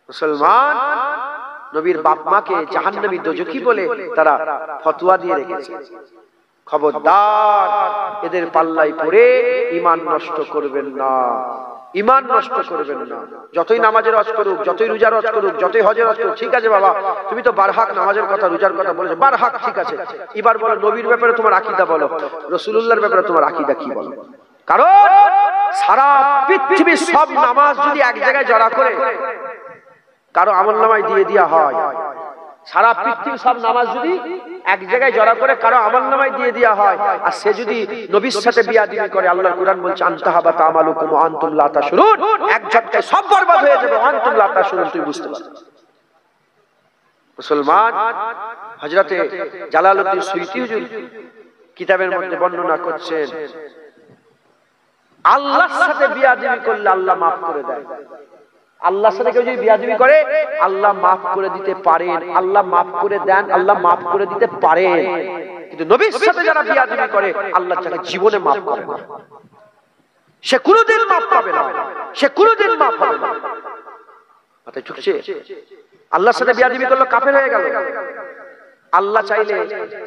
A: মুসলমান নবীর বাপ মাকে জাহান্নামী দোজখী বলে তারা ফতোয়া দিয়ে রেখেছে। খবরদার, এদের পাল্লায় পড়ে ঈমান নষ্ট করবেন না, ঈমান নষ্ট করবেন না। যতই নামাজের হজ করুক, যতই রোজার হজ করুক, যতই হজের হজ করুক, ঠিক আছে বাবা, তুমি তো বারহাক নামাজের কথা রোজার কথা বলেছো, বারহাক ঠিক আছে, এবার বলো নবীর ব্যাপারে তোমার আকীদা বলো, রাসূলুল্লাহর ব্যাপারে তোমার আকীদা কি বলো? কারণ সারা পৃথিবীর সব নামাজ যদি এক জায়গায় জড়া করে কারো আমলনামায় দিয়ে দেওয়া হয়, সারা পৃথিবীর সব নামাজ যদি এক জায়গায় জড়া করে কারো আমলনামায় দিয়ে দেওয়া হয়, আর সে যদি নবীর সাথে বিয়াদবি করে, আল্লাহর কুরআন বলছে আনতাহাবা তামালুকুম ওয়া আনতুম লা তাশউরুন, এক ঝটকায় সব বরবাদ হয়ে যাবে। ওয়া আনতুম লা তাশউরুন, তুই বুঝতে পারবে। মুসলমান হযরতে জালালউদ্দিন সুয়ুতী হুজুর কিতাবের মধ্যে বর্ণনা করছেন, আল্লাহর সাথে বিয়াদবি করলে আল্লাহ মাফ করে দেয়। আল্লাহর সাথে কেউ যদি বিয়াদবি করে আল্লাহ মাফ করে দিতে পারেন, আল্লাহ মাফ করে দেন, আল্লাহ মাফ করে দিতে পারেন। কিন্তু নবীর সাথে যারা বিয়াদবি করে আল্লাহ তাকে জীবনে মাফ করে না, সে কোনোদিন মাফ পাবে না, সে কোনোদিন মাফ হবে না। মাথায় ঢুকছে? আল্লাহর সাথে বিয়াদবি করলো, কাফের হয়ে গেল। আল্লাহ চাইলে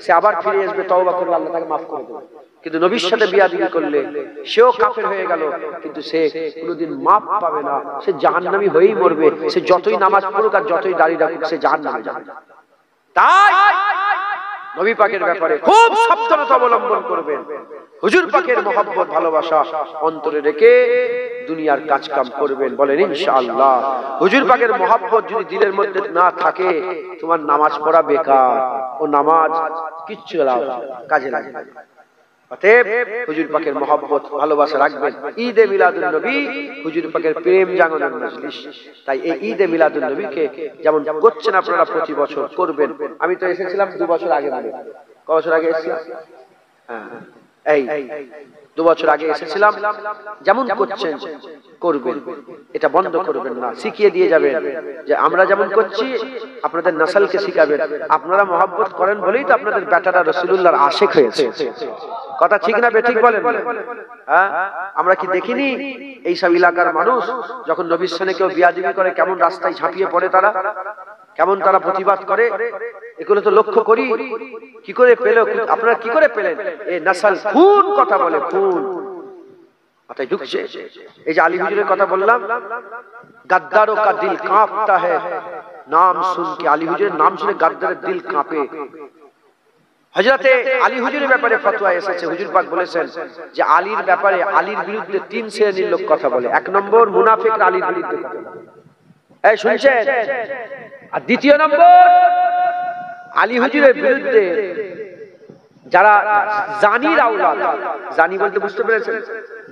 A: সে আবার ফিরে আসবে, তওবা করলে আল্লাহ তাকে মাফ করে দেবে। কিন্তু নবীর সাথে বিয়াদবি করলে সেও কাফের হয়ে গেল, কিন্তু সে কোনোদিন মাফ পাবে না, সে জাহান্নামী হয়েই মরবে। সে যতই নামাজ পড়ুক আর যতই দাঁড়িয়ে রাখুক, সে জাহান্নামে যাবে। তাই নবী পাকের ব্যাপারে খুব সাবধানতা অবলম্বন করবেন। হুজুর পাকের মহব্বত ভালোবাসা অন্তরে রেখে দুনিয়ার কাজ কাম করবেন। বলেন ইনশাআল্লাহ। হুজুর পাকের মহব্বত যদি দিলের মধ্যে না থাকে, তোমার নামাজ পড়া বেকার, ও নামাজ কিচ্ছু কাজে লাগে না। অতএব হুজুর পাকের মহব্বত ভালোবাসা রাখবেন। ঈদে মিলাদুন নবী হুজুর পাকের প্রেম জাগানোর মজলিস, তাই এই ঈদে মিলাদুন নবীকে যেমন করছেন আপনারা প্রতি বছর করবেন। আমি তো এসেছিলাম 2 বছর আগে, মানে ক বছর আগে এসেছিলাম, এই 2 বছর আগে এসেছিলাম। যেমন করছেন করবেন, এটা বন্ধ করবেন না, শিখিয়ে দিয়ে যাবেন যে আমরা যেমন করছি আপনাদের নসলকে শিখাবেন। আপনারা মহব্বত করেন বলেই তো আপনাদের বেটারা রাসূলুল্লাহর আশিক হয়েছে। কথা ঠিক না বেঠিক বলেন? হ্যাঁ, আমরা কি দেখিনি এই সব এলাকার মানুষ যখন নবীর সামনে কেউ বিয়াদবি করে কেমন রাস্তায় ঝাঁপিয়ে পড়ে, তারা কেমন তারা প্রতিবাদ করে? এগুলো তো লক্ষ্য করি। কি করে পেল? আপনারা কি করে পেলেন? এই নসল খুন কথা বলে, খুন মাথায় ঢুকছে। এই যে আলী হুজুরের কথা বললাম, গদ্দারোं का दिल कांपता है नाम सुन के, আলী হুজুরের নাম শুনে গদ্দারের দিল কাঁপে। হযরতে আলী হুজুরের ব্যাপারে ফতোয়া এসেছে, হুজুর পাক বলেছেন যে আলীর ব্যাপারে, আলীর বিরুদ্ধে 3 শ্রেণীর লোক কথা বলে। 1 নম্বর মুনাফিকরা আলীর বিরুদ্ধে কথা বলে, এই শুনছেন? আর 2 নম্বর আলী হুজুরের বিরুদ্ধে যারা জানির আওলাদ, জানি বলতে বুঝতে পেরেছেন,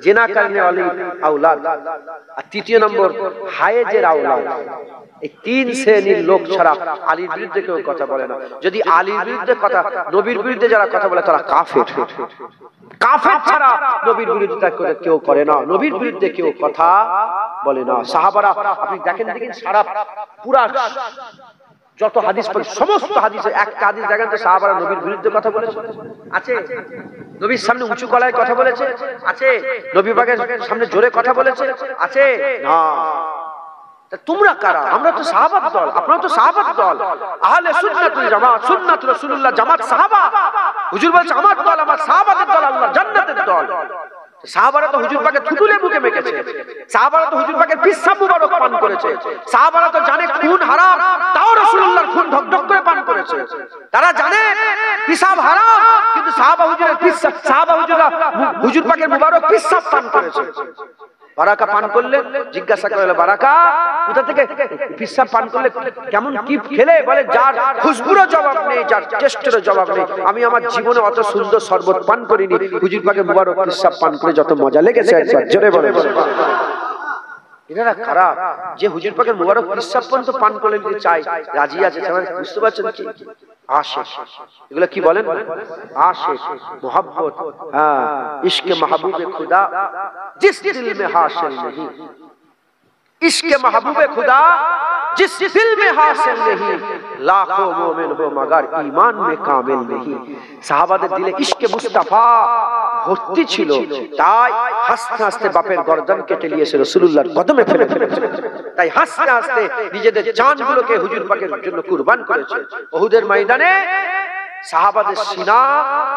A: জেনা করনে ওয়ালি আওলাদ। আর 3 নম্বর হায়েজের আওলাদ। এই 3 শ্রেণীর লোক ছাড়া আলীর বিরুদ্ধে কেউ কথা বলে না। যদি আলীর বিরুদ্ধে কথা, নবীর বিরুদ্ধে যারা কথা বলে তারা কাফের। কাফের ছাড়া নবীর বিরুদ্ধে কেউ করে না, নবীর বিরুদ্ধে কেউ কথা বলে না। সাহাবারা আপনি দেখেন সারা পুরা যত হাদিস পড়ে, সমস্ত হাদিসে একটা হাদিস দেখেন তো সাহাবারা নবীর বিরুদ্ধে কথা বলেছে? আছে? নবীর সামনে উঁচু গলায় কথা বলেছে? আছে? নবী পাকের সামনে জোরে কথা বলেছে? আছে? না। তোমরা কারা? আমরা তো সাহাবার দল, আপনারা তো সাহাবার দল। আহলে সুন্নাতুল জামাত, সুন্নাত রাসূলুল্লাহ জামাত সাহাবা। হুজুর বলছে আমার দল, আমার সাহাবাদের দল, আল্লাহর জান্নাতের দল। সাহাবারা তো হুজুর পাকের থুতুলে মুখে মেখেছে, সাহাবারা তো হুজুর পাকের পিসাব মুবারক পান করেছে, সাহাবারা তো জানে খুন হারাম, তাও রাসূলুল্লাহর খুন ঢকঢক করে পান করেছে। তারা জানে পিসাব হারাম, কিন্তু সাহাবা হুজুরের পিসাব, সাহাবা হুজুররা হুজুর পাকের মুবারক পিসাব পান করেছে। বারাকা পান করলে জিজ্ঞাসা করলে বারাকা কোথা থেকে? পিসাব পান করলে কেমন কি খেলে? বলে যার খুশবুরও জবাব নেই, যার টেস্টেরও জবাব নেই। আমি আমার জীবনে অত সুন্দর শরবত পান করিনি, হুজুর পাকের মুবারক পিসাব পান করে যত মজা লেগেছে একবার জোরে বলে। এনারা খারাপ, যে হুজুর পাকের মুবারক পিসাব পর্যন্ত পান করে নিতে চায়, রাজি আছে। বুঝতে পারছেন কি? আশিক, এগুলো কি বলেন? আশিক, মোহাব্বত। হ্যাঁ, ইশকে মাহবুবে খুদা জিস দিল মে হাসিল নেহি, इश्क महबूब खुदा जिस दिल में हासिल नहीं, लाखों मोमिन हो मगर ईमान में कामिल नहीं। সাহাবাদের দিলে ইশকে মুস্তাফা ভর্তি ছিল, তাই হাসতে হাসতে বাপের গর্দান কেটে নিয়েছে রাসূলুল্লাহর কদমে ফেলে ফেলেছে। তাই হাসতে হাসতে নিজেদের জানগুলোকে হুজুর পাকের জন্য কুরবান করেছে। উহুদের ময়দানে সাহাবাদের সিনা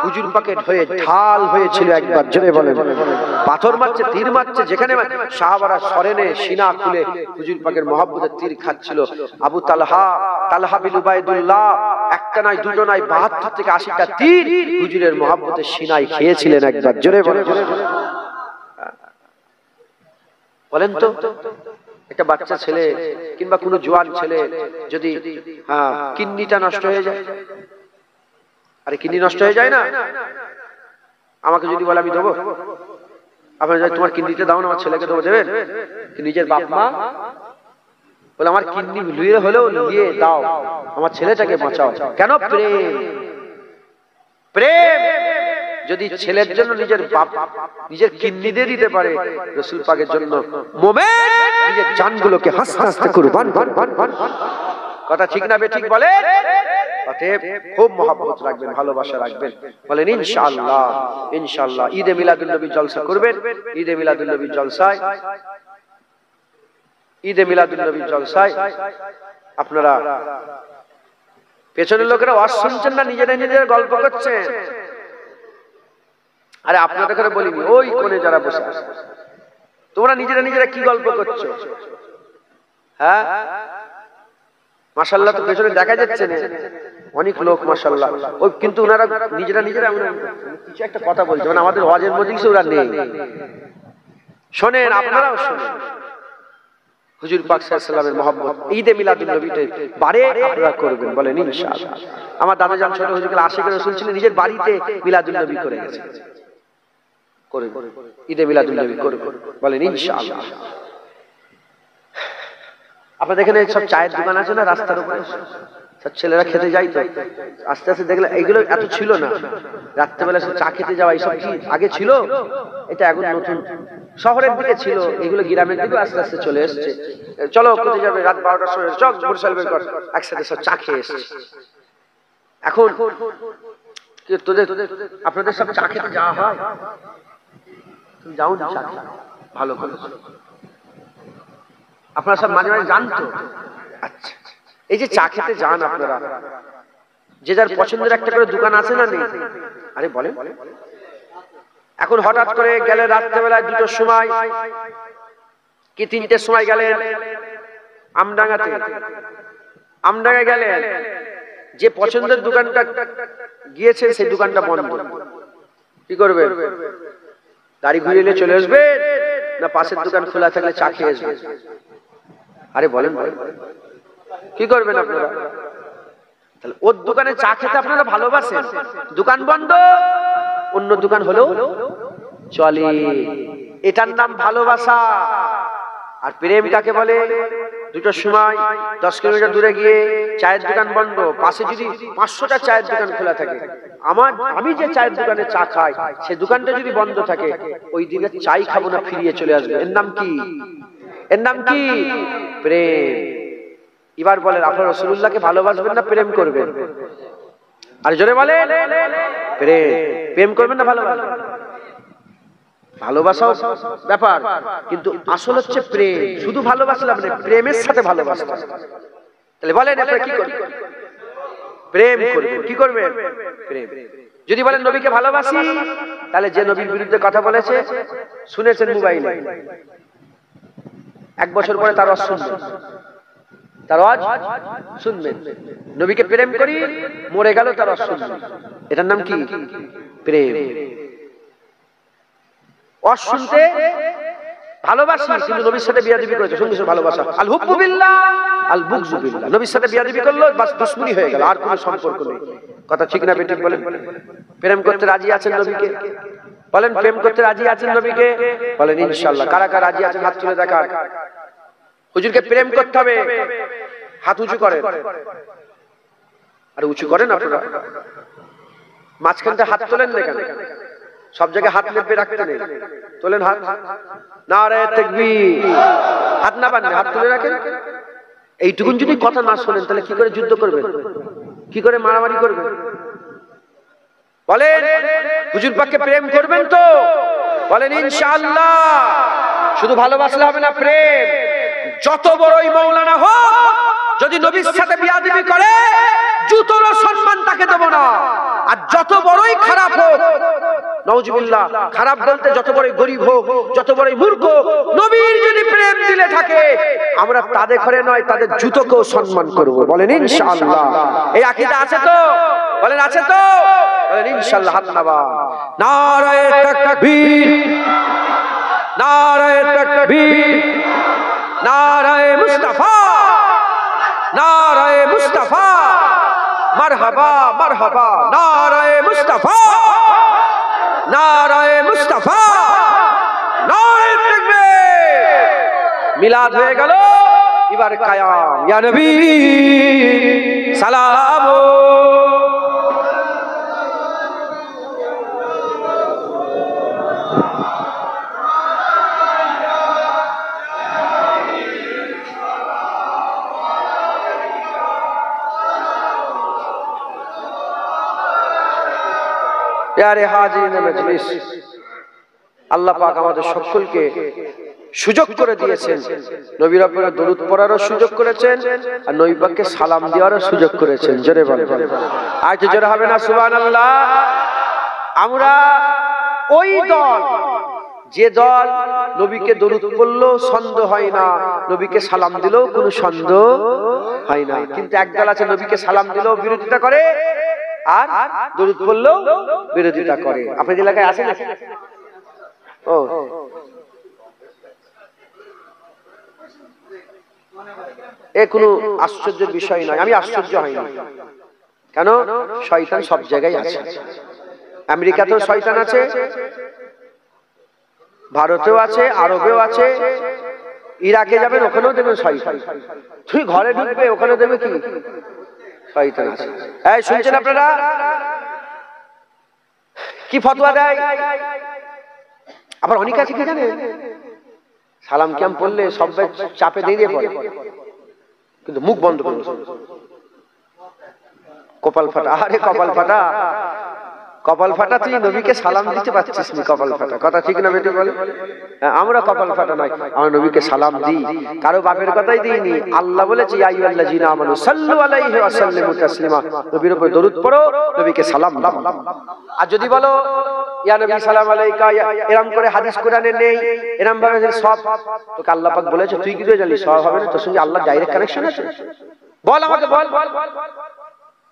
A: হুজুর পাকের হয়ে ঢাল হয়েছিল। একবার জোরে বলেন, পাথর মারছে, তীর মারছে, যেখানে সাহাবারা সরেনে সিনা খুলে হুজুর পাকের মহব্বতের তীর খাচ্ছিল। আবু তালহা বিন উবাইদুল্লাহ একটা নয়, দুটো নয়, ৭২ থেকে ৮০টা তীর হুজুরের মহব্বতের সিনায় খেয়েছিলেন। একবার জোরে বলেন। বলেন তো, একটা বাচ্চা ছেলে কিংবা কোনো জোয়ান ছেলে যদি কিডনিটা নষ্ট হয়ে যায়, আরে কিডনি নষ্ট হয়ে যায় না, আমাকে যদি বলে আমি দেবো, আপনার যদি তোমার কিডনিটা দাও না, আমার ছেলেকে দেবো, দেবেন? নিজের বাপ মা বলে আমার কিডনি লুয়ে হলেও দিয়ে দাও, আমার ছেলেটাকে বাঁচাও। কেন? প্রেম। প্রেম যদি ছেলের জন্য নিজের বাপ নিজের কিডনি দিয়ে দিতে পারে, রাসূল পাকের জন্য মুমিন নিজের জানগুলোকে হাসতে হাসতে কুরবান। কথা ঠিক না বেঠিক বলেন? অতএব খুব মহব্বত রাখবেন, ভালোবাসা রাখবেন। বলেন ইনশাআল্লাহ। ইনশাআল্লাহ ঈদে মিলাদুন নবী জলসা করবেন। ঈদে মিলাদুন নবী জলসায়, ঈদে মিলাদুন নবী জলসায় আপনারা পেছনের লোকেরা ওয়াজ শুনছেন না, নিজেরা নিজেরা গল্প করছেন। আরে আপনাদের করে বলিনি, ওই কোণে যারা বসে আছে তোমরা নিজেরা নিজেরা কি গল্প করছো? হ্যাঁ, মাশাআল্লাহ তো পেছনে দেখা যাচ্ছে না অনেক লোক, মাশাআল্লাহ। ওই কিন্তু ওনারা নিজেরা নিজেরা কিছু একটা কথা বলছে, মানে আমাদের ওয়াজের মজলিসে ওরা নেই। শোনেন, আপনারাও শোনেন। হুজুর পাক সাল্লাল্লাহু আলাইহি ওয়াসাল্লামের মহব্বত ঈদে মিলাদুন নবীতে বারে আপনারা করবেন। বলেন ইনশাআল্লাহ। আমার দাদা জান ছোট হুজুর আশিক রাসূল ছিলেন, নিজের বাড়িতে মিলাদুন নবী করে গেছে। করে ঈদে মিলাদুন নবী করবেন। বলেন ইনশাআল্লাহ। আপনাদের এখানে সব চায়ের দোকান আছে না রাস্তার উপরে, সব ছেলেরা খেতে যাই, তো আস্তে আস্তে দেখলে এইগুলো এত ছিল না। রাত্রেবেলা সব চা খেতে যাওয়া এইসব কি আগে ছিল? এটা এখন নতুন, শহরের দিকে ছিল, এগুলো গ্রামের দিকে আস্তে আস্তে চলে এসছে। চলো কোথায় যাবে, রাত 12টার সময় চক বরিশাল বের কর, একসাথে সব চা খেয়ে এসছে। এখন তোদের আপনাদের সব চা খেতে যাওয়া হয়? তুমি যাও না চা খেতে? ভালো ভালো, আপনারা সব মাঝে মাঝে যান তো? আচ্ছা, এই যে চা খেতে যান আপনারা, যে যার পছন্দের একটা করে দোকান আছে না নেই? আরে বলেন। এখন হঠাৎ করে গেলে রাত্রেবেলায় 2টোর সময় কি 3টের সময় গেলেন আমডাঙ্গাতে, আমডাঙ্গায় গেলেন, যে পছন্দের দোকানটা গিয়েছে সেই দোকানটা বন্ধ, কি করবে? গাড়ি ঘুরিয়ে চলে আসবে না পাশের দোকান খোলা থাকলে চা খেয়ে আসবে? আরে বলেন কি করবেন আপনারা? তাহলে ওর দোকানে চা খেতে আপনারা ভালোবাসেন, দোকান বন্ধ, অন্য দোকান হলেও চলে, এটার নাম ভালোবাসা। আর প্রেম কাকে বলে? 2টোর সময় 10 কিলোমিটার দূরে গিয়ে চায়ের দোকান বন্ধ, পাশে যদি 500টা চায়ের দোকান খোলা থাকে, আমি যে চায়ের দোকানে চা খাই সেই দোকানটা যদি বন্ধ থাকে, ওই দিনে চাই খাবো না, ফিরিয়ে চলে আসবে। এর নাম কি? এর নাম কি? প্রেম। এবার বলেন, আপনারা রাসূলুল্লাহকে ভালোবাসবেন না প্রেম করবেন? আর জোরে বলেন, প্রেম। প্রেম করবেন না ভালোবাসবেন? ভালোবাসাও ব্যাপার, কিন্তু আসল হচ্ছে প্রেম। শুধু ভালোবাসলাম না, প্রেমের সাথে ভালোবাসতে। তাহলে বলেন আপনারা কি করবেন? প্রেম করবেন। কি করবেন? প্রেম। যদি বলেন নবীকে ভালোবাসি, তাহলে যে নবীর বিরুদ্ধে কথা বলেছে শুনেছেন মোবাইলে, 1 বছর পরে তার ওয়াজ শুনবেন, তার ওয়াজ শুনবেন। নবীকে প্রেম করি, মরে গেল তার ওয়াজ শুনবেন। এটার নাম কি? প্রেম। ওয়াজ শুনতে ভালোবাসি, কিন্তু নবীর সাথে বিয়াদবি করেছে, শুনছে ভালোবাসা। আল হুব্বু বিল্লাহ আল বুগযু বিল্লাহ। নবীর সাথে বিয়াদবি করলো, বাস দুশমনি হয়ে গেল, আর কোনো সম্পর্ক নেই। কথা ঠিক না বেঠিক বলেন? প্রেম করতে রাজি আছেন নবীকে? বলেন প্রেম করতে রাজি আছেন নবীকে? বলেন ইনশাআল্লাহ। কারা কারা রাজি আছেন হাত তুলে দেখান। হুজুরকে প্রেম করতে হবে, হাত উঁচু করেন। আর উঁচু করেন আপনারা, মাঝখানটা হাত তোলেন না কেন? সব জায়গায় হাত লেপে রাখতে নেই, তোলেন হাত। নারে তাকবীর, হাত না বাঁধলে হাত তুলে রাখেন। এইটুকুন যদি কথা না শোনেন তাহলে কি করে যুদ্ধ করবেন, কি করে মারামারি করবেন? বলেন হুজুর পাককে প্রেম করবেন তো? বলেন ইনশাআল্লাহ। শুধু ভালোবাসলে হবে না, প্রেম। যত বড়ই মাওলানা হোক, যদি নবীর সাথে বিয়াদবি করে জুতোর সম্মান তাকে দেব না। আর যত বড়ই খারাপ হোক, নাউজুবিল্লাহ, খারাপ বলতে যত বড়ই গরীব হোক, যত বড়ই মূর্খ, নবীর যদি প্রেম দিলে থাকে, আমরা তাদের ঘরে নয় তাদের জুতোকেও সম্মান করব। বলেন ইনশাআল্লাহ। এই আকীদা আছে তো? বলেন আছে তো? বলেন ইনশাআল্লাহ। হাত নাবা। নারায়ে তাকবীর, নারায়ে তাকবীর, নারায়ে মুস্তাফা, নারায়ে মুস্তাফা, মারহাবা মারহাবা, নারায়ে মুস্তাফা, নারায়ে মুস্তাফা, নারায়ে তাকবীর। মিলাদ হয়ে গেল, এবার কায়াম। ইয়া নবী সালাম। প্যারে হাজিরিন মজলিস, আল্লাহ পাক আমাদের সকলকে সুযোগ করে দিয়েছেন, নবীর উপরে দরুদ পড়ারও সুযোগ করেছেন, আর নবী পাককে সালাম দেওয়ারও সুযোগ করেছেন। জোরে বলেন, আর কি জোরে হবে না সুবহানাল্লাহ? আমরা ওই দল, যে দল নবীকে দরুদ পড়লেও সন্দেহ হয় না, নবীকে সালাম দিলেও কোনো সন্দেহ হয় না। কিন্তু একদল আছে নবীকে সালাম দিলেও বিরোধিতা করে, আর দরুদ পড়লেও বিরোধিতা করে। আপনাদের এলাকায় আছে না? ও, এ কোনো আশ্চর্যের বিষয় নয়। আমি আশ্চর্য হই না, কেন? শয়তান সব জায়গায় আছে। আমেরিকাতেও শয়তান আছে, ভারতেও আছে, আরবেও আছে। ইরাকে যাবেন, ওখানেও দেবেন শয়তান। তুই ঘরে ঢুকবে, ওখানে দেবে কি শয়তান আছে। এই শুনছেন আপনারা কি ফতোয়া দেয়? আবার অনেক আছে কি জানেন, সালাম কিয়াম পড়লে সব চাপে দিয়ে পড়ে, কিন্তু মুখ বন্ধ করে, কপাল ফাটা। আরে কপাল ফাটা, কপাল ফাটা, তুই নবীকে সালাম দিতে পারছিস না, কপাল ফাটা। কথা ঠিক না বেটে? বলে আমরা কপাল ফাটা নয়, আমরা নবীকে সালাম দিই। কারো বাপের কথাই দিইনি। আল্লাহ বলেছে ইয়া আইয়ুহাল্লাযীনা আমানু সাল্লু আলাইহি ওয়া সাল্লিমু তাসলিমা, নবীর উপর দরুদ পড়ো, নবীকে সালাম দাও। আর যদি বলো ইয়া নবী সালাম আলাইকা, এরকম করে হাদিস কোরআনে নেই, এরকম ভাবে সব তোকে আল্লাহ পাক বলেছে, তুই কি করে জানিস সব হবে না? তোর সঙ্গে আল্লাহ ডাইরেক্ট কানেকশন আছে? বল আমাকে, বল,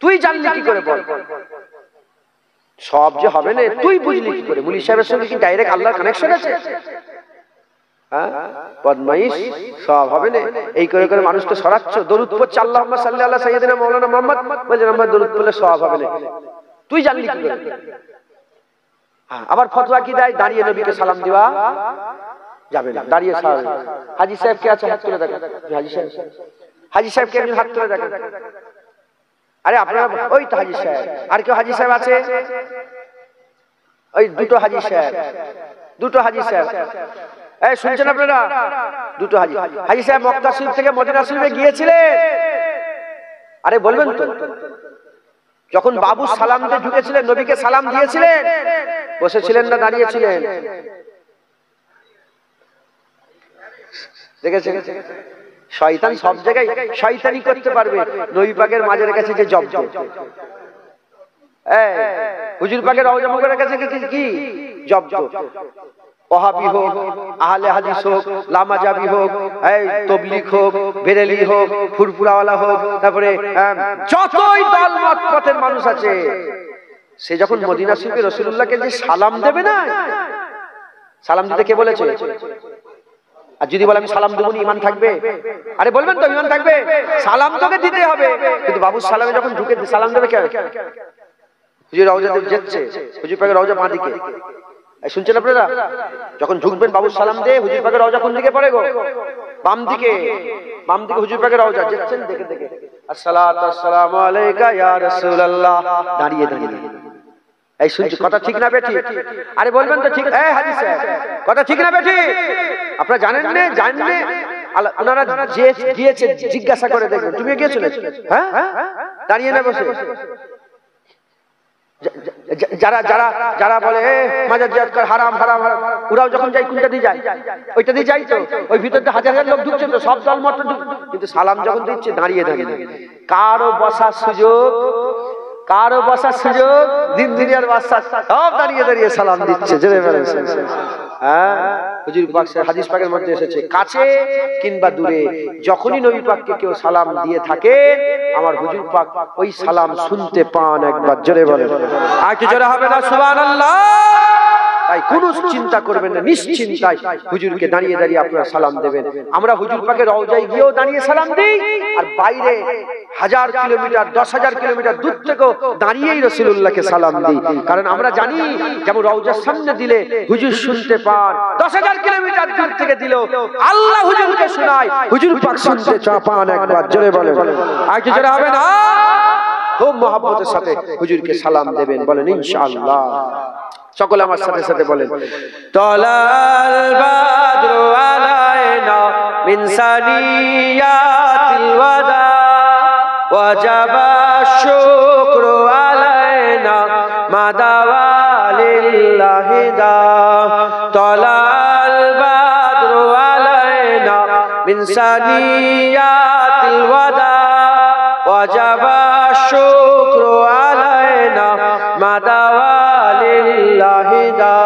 A: তুই জানলি কি করে? বল, সব যে হবে না তুই বুঝলি কি করে? মুলি সাহেবের সঙ্গে কি ডাইরেক্ট আল্লাহর কানেকশন আছে? হ্যাঁ, বদমাইশ, সব হবে না। এই করে করে মানুষকে সরাচ্ছ। দরুদ পড়ছে, আল্লাহুম্মা সাল্লি আলা সাইয়্যিদিনা মাওলানা মুহাম্মদ, বলছেন আমরা দরুদ পড়লে সব হবে না। তুই জানলি কি করে? আবার ফতোয়া কি দেয়? দাঁড়িয়ে নবীকে সালাম দেওয়া যাবে না, দাঁড়িয়ে সালাম। হাজী সাহেব কে আছে? হাত তুলে দেখেন। হাজী সাহেব, হাজী সাহেব কে? একজন হাত তুলে দেখেন। আরে আপনারা, ওই তো হাজী সাহেব। আর কেউ হাজী সাহেব আছে? ওই দুটো হাজী সাহেব, দুটো হাজী সাহেব। এই শুনছেন আপনারা? দুটো হাজী। হাজী সাহেব মক্কা শরীফ থেকে মদিনা শরীফে গিয়েছিলেন। আরে বলবেন তো, যখন বাবু সালাম দিয়ে ঢুকেছিলেন, নবীকে সালাম দিয়েছিলেন? বসেছিলেন না দাঁড়িয়েছিলেন? দেখেছেন? শয়তান সব জায়গায় শয়তানি করতে পারবে। নবী পাকের মাজারের কাছে যে জব্দ, হুজুর পাকের রওজা মুবারকের কাছে কি জব্দ, ওহাবি হোক, আহলে হাদিস হোক, লামাজাবি হোক, তবলিগ হোক, বেরেলি হোক, ফুরফুরাওয়ালা হোক, তারপরে যতই দল মত পথের মানুষ আছে, সে যখন মদিনা শরীফে রাসূলুল্লাহকে যে সালাম দেবে না, সালাম দিতে কে বলেছে? আর যদি বলে আমি সালাম দেবো, ঈমান থাকবে? আরে বলবেন তো ঈমান থাকবে? সালাম তোকে দিতে হবে। কিন্তু বাবুর সালামে যখন ঢুকে সালাম দেবে কে? হুজুর রওজা যাচ্ছে, হুজুর পাকের রওজা বাঁ দিকে। শুনছেন আপনারা? যখন ঢুকবেন বাবুর সালাম দিয়ে, হুজুর পাকের রওজা কোন দিকে পড়ে গো? বাম দিকে হুজুর পাকের রওজা দেখছেন, দেখে দেখে আসসালাতু আসসালামু আলাইকা ইয়া রাসূলুল্লাহ, দাঁড়িয়ে দাঁড়িয়ে। এই শুনছি কথা ঠিক না বেঠি? আরে বলবেন তো ঠিক, এই হাজি সাহেব কথা ঠিক না বেঠি? আপনারা জানেন না? জানেন না? ওনারা যে গিয়েছে জিজ্ঞাসা করে দেখবেন, তুমি গিয়েছিলে? হ্যাঁ, দাঁড়িয়ে না বসে? যারা যারা যারা বলে মাজার জিয়ারত কর হারাম হারাম হারাম, ওরাও যখন যায় কোনটা দিয়ে যায়? ওইটা দিয়ে যায় তো। ওই ভিতরতে হাজার হাজার লোক ঢুকছে তো, সব দল মত, কিন্তু সালাম যখন দিচ্ছে দাঁড়িয়ে দাঁড়িয়ে। কারো বসার সুযোগ, কারো বসার সুযোগ, দিন দুনিয়ার বাদশা সব দাঁড়িয়ে দাঁড়িয়ে সালাম দিচ্ছে। জেনে বলেন হ্যাঁ, হুজুর পাক হাদিস পাকের মধ্যে এসেছে, কাছে কিংবা দূরে যখনই নবী পাককে কেউ সালাম দিয়ে থাকে, আমার হুজুর পাক ওই সালাম শুনতে পান। একবার জোরে বলেন,
B: আর কি জোরে হবে না সুবহানাল্লাহ?
A: তাই কোন চিন্তা করবেন না, নিশ্চিন্তায় হুজুরকে দাঁড়িয়ে দাঁড়িয়ে আপনারা সালাম দেবেন। আমরা হুজুর পাকের রওজায় গিয়েও দাঁড়িয়ে সালাম দিই, আর বাইরে 1000 কিলোমিটার 10,000 কিলোমিটার দূর থেকেও দাঁড়িয়েই রাসূলুল্লাহকে সালাম দিই। কারণ আমরা জানি যেমন রওজার সামনে দিলে হুজুর শুনতে পান, 10,000 কিলোমিটার দূর থেকে দিলেও আল্লাহ হুজুরকে শোনায়, হুজুর পাক শুনতে পান। একবার জোরে বলেন,
B: আর কি জোরে হবে না?
A: খুব মহব্বতের সাথে হুজুরকে সালাম দেবেন, বলেন ইনশাআল্লাহ। সকলে আমার সাথে সাথে বলেন,
B: তলাল বাদরু আলাইনা মিন সানিয়াতিল ওয়াদা ওয়াজাবা শুকরু আলাইনা মাদাওয়ালিল্লাহি দা। তলাল বাদরু আলাইনা মিন সানিয়াতিল ওয়াদা ওয়াজাবা শুকরু আলাইনা মাদাওয়ালিল্লাহি দা।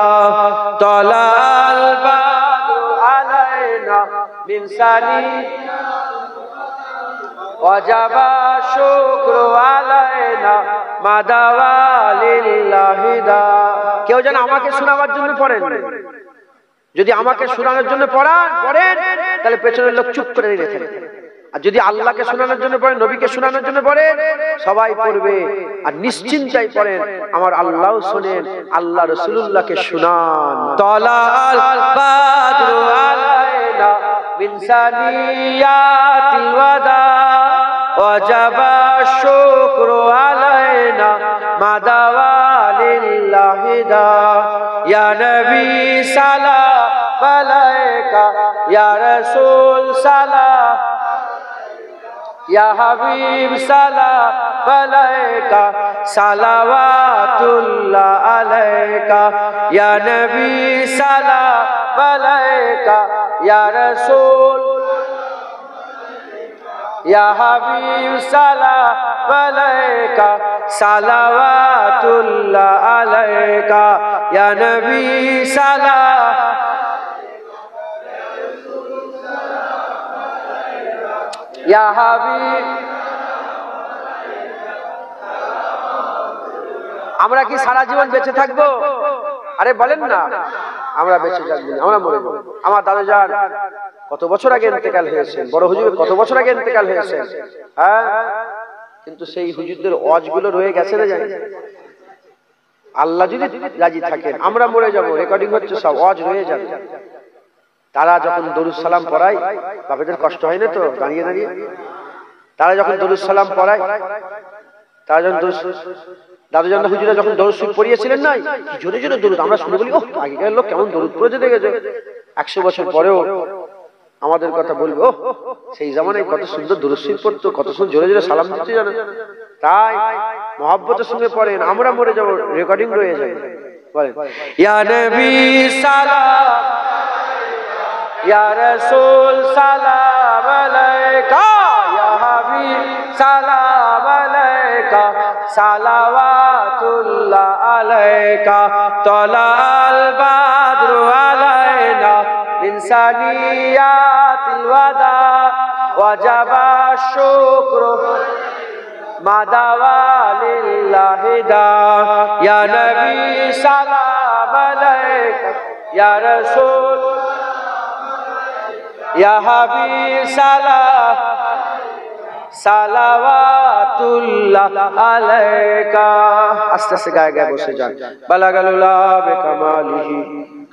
B: তলাল বাদরু আলাইনা মিন সানিয়াতিল ওয়াজাবা শুকরু আলাইনা মাদাওয়ালিল্লাহি দা। কেউ যেন আমাকে শোনাবার জন্য পড়েন, যদি আমাকে শোনানোর জন্য পড়েন তাহলে পেছনের লোক চুপ করে দিতে থাকে। আর যদি আল্লাহকে শোনানোর জন্য পড়েন, নবীকে শোনানোর জন্য পড়েন, সবাই পড়বে আর নিশ্চিন্তায় পড়েন, আমার আল্লাহও শোনেন, আল্লাহ রাসূলুল্লাহকে শোনান। তলাল বাদরু আলাইনা মিন সানিয়াতিল ওয়াদা ওয়াজাবা শুকরু আলাইনা মাদাওয়ালিল্লাহি দা। ইয়া নবী সালাম আলাইকা, ইয়া রাসূল সালাম, ইয়া হাবিব সালাম আলাইকা, সালাওয়াতুল্লাহ আলাইকা। ইয়া নবী সালাম আলাইকা, ইয়া রাসূল, ইয়া হাবিব সালাম আলাইকা, সালাওয়াতুল্লাহ আলাইকা। ইয়া নবী সালাম, ইয়া হাবিব।
A: আমরা কি সারা জীবন বেঁচে থাকবো? আরে বলেন না, আমরা বেঁচে থাকবো না, আমরা মরে যাবো। আমার দাদাজান কত বছর আগে ইন্তেকাল হয়েছেন, বড় হুজুর কত বছর আগে ইন্তেকাল হয়েছেন, হ্যাঁ, কিন্তু সেই হুজুরদের ওয়াজগুলো রয়ে গেছে না জানি। আল্লাহ যদি রাজি থাকেন আমরা মরে যাবো, রেকর্ডিং হচ্ছে, সব ওয়াজ রয়ে যাবে। তারা যখন দরুদ সালাম পড়ায়, বাবাদের কষ্ট হয় না তো দাঁড়িয়ে দাঁড়িয়ে? তারা যখন দরুদ সালাম পড়ায়, তারা যখন দাদুজান হুজুরা যখন দরুদ শরীফ পড়িয়েছিলেন না, কি জোরে জোরে দরুদ, আমরা শুনে বলি, ওহ আগেকার লোক কেমন দরুদ পড়েছে দেখেছো। 100 বছর পরেও আমাদের কথা বলবে, ওহ সেই জামানায় কত সুন্দর দরুদ শরীফ পড়তো, কত সুন্দর জোরে জোরে সালাম দিতে জানো। তাই মহব্বতের সঙ্গে পড়েন, আমরা মরে যাবো, রেকর্ডিং রয়ে যাবে। বলেন,
B: ইয়া নবী সালাম, ইয়া রাসূল সালাম আলাইকা, ইয়া হাবিব সালাম আলাইকা, সালাওয়াতুল্লাহ আলাইকা। তলাল বাদরু আলাইনা মিন সানিয়াতিল ওয়াদা ওয়াজাবা শুকরু মাদাওয়ালিল্লাহি দা। ইয়া নবী সালাম আলাইকা, ইয়া রাসূল, ইয়া হাবিব সালাম, সালাওয়াতুল্লাহ আলাইকা।
A: আস্তে আস্তে গায়ে গায়ে বসে যান। বালাগালুল্লাহ বিকামালিহি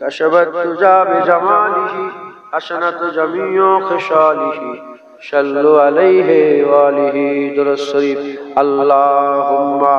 A: কাশাবাত তুজা বিজামালিহি হাসানাতু জামিউ খিসালিহি সাল্লু আলাইহি ওয়া আলিহি দুরূদ শরীফ। আল্লাহুম্মা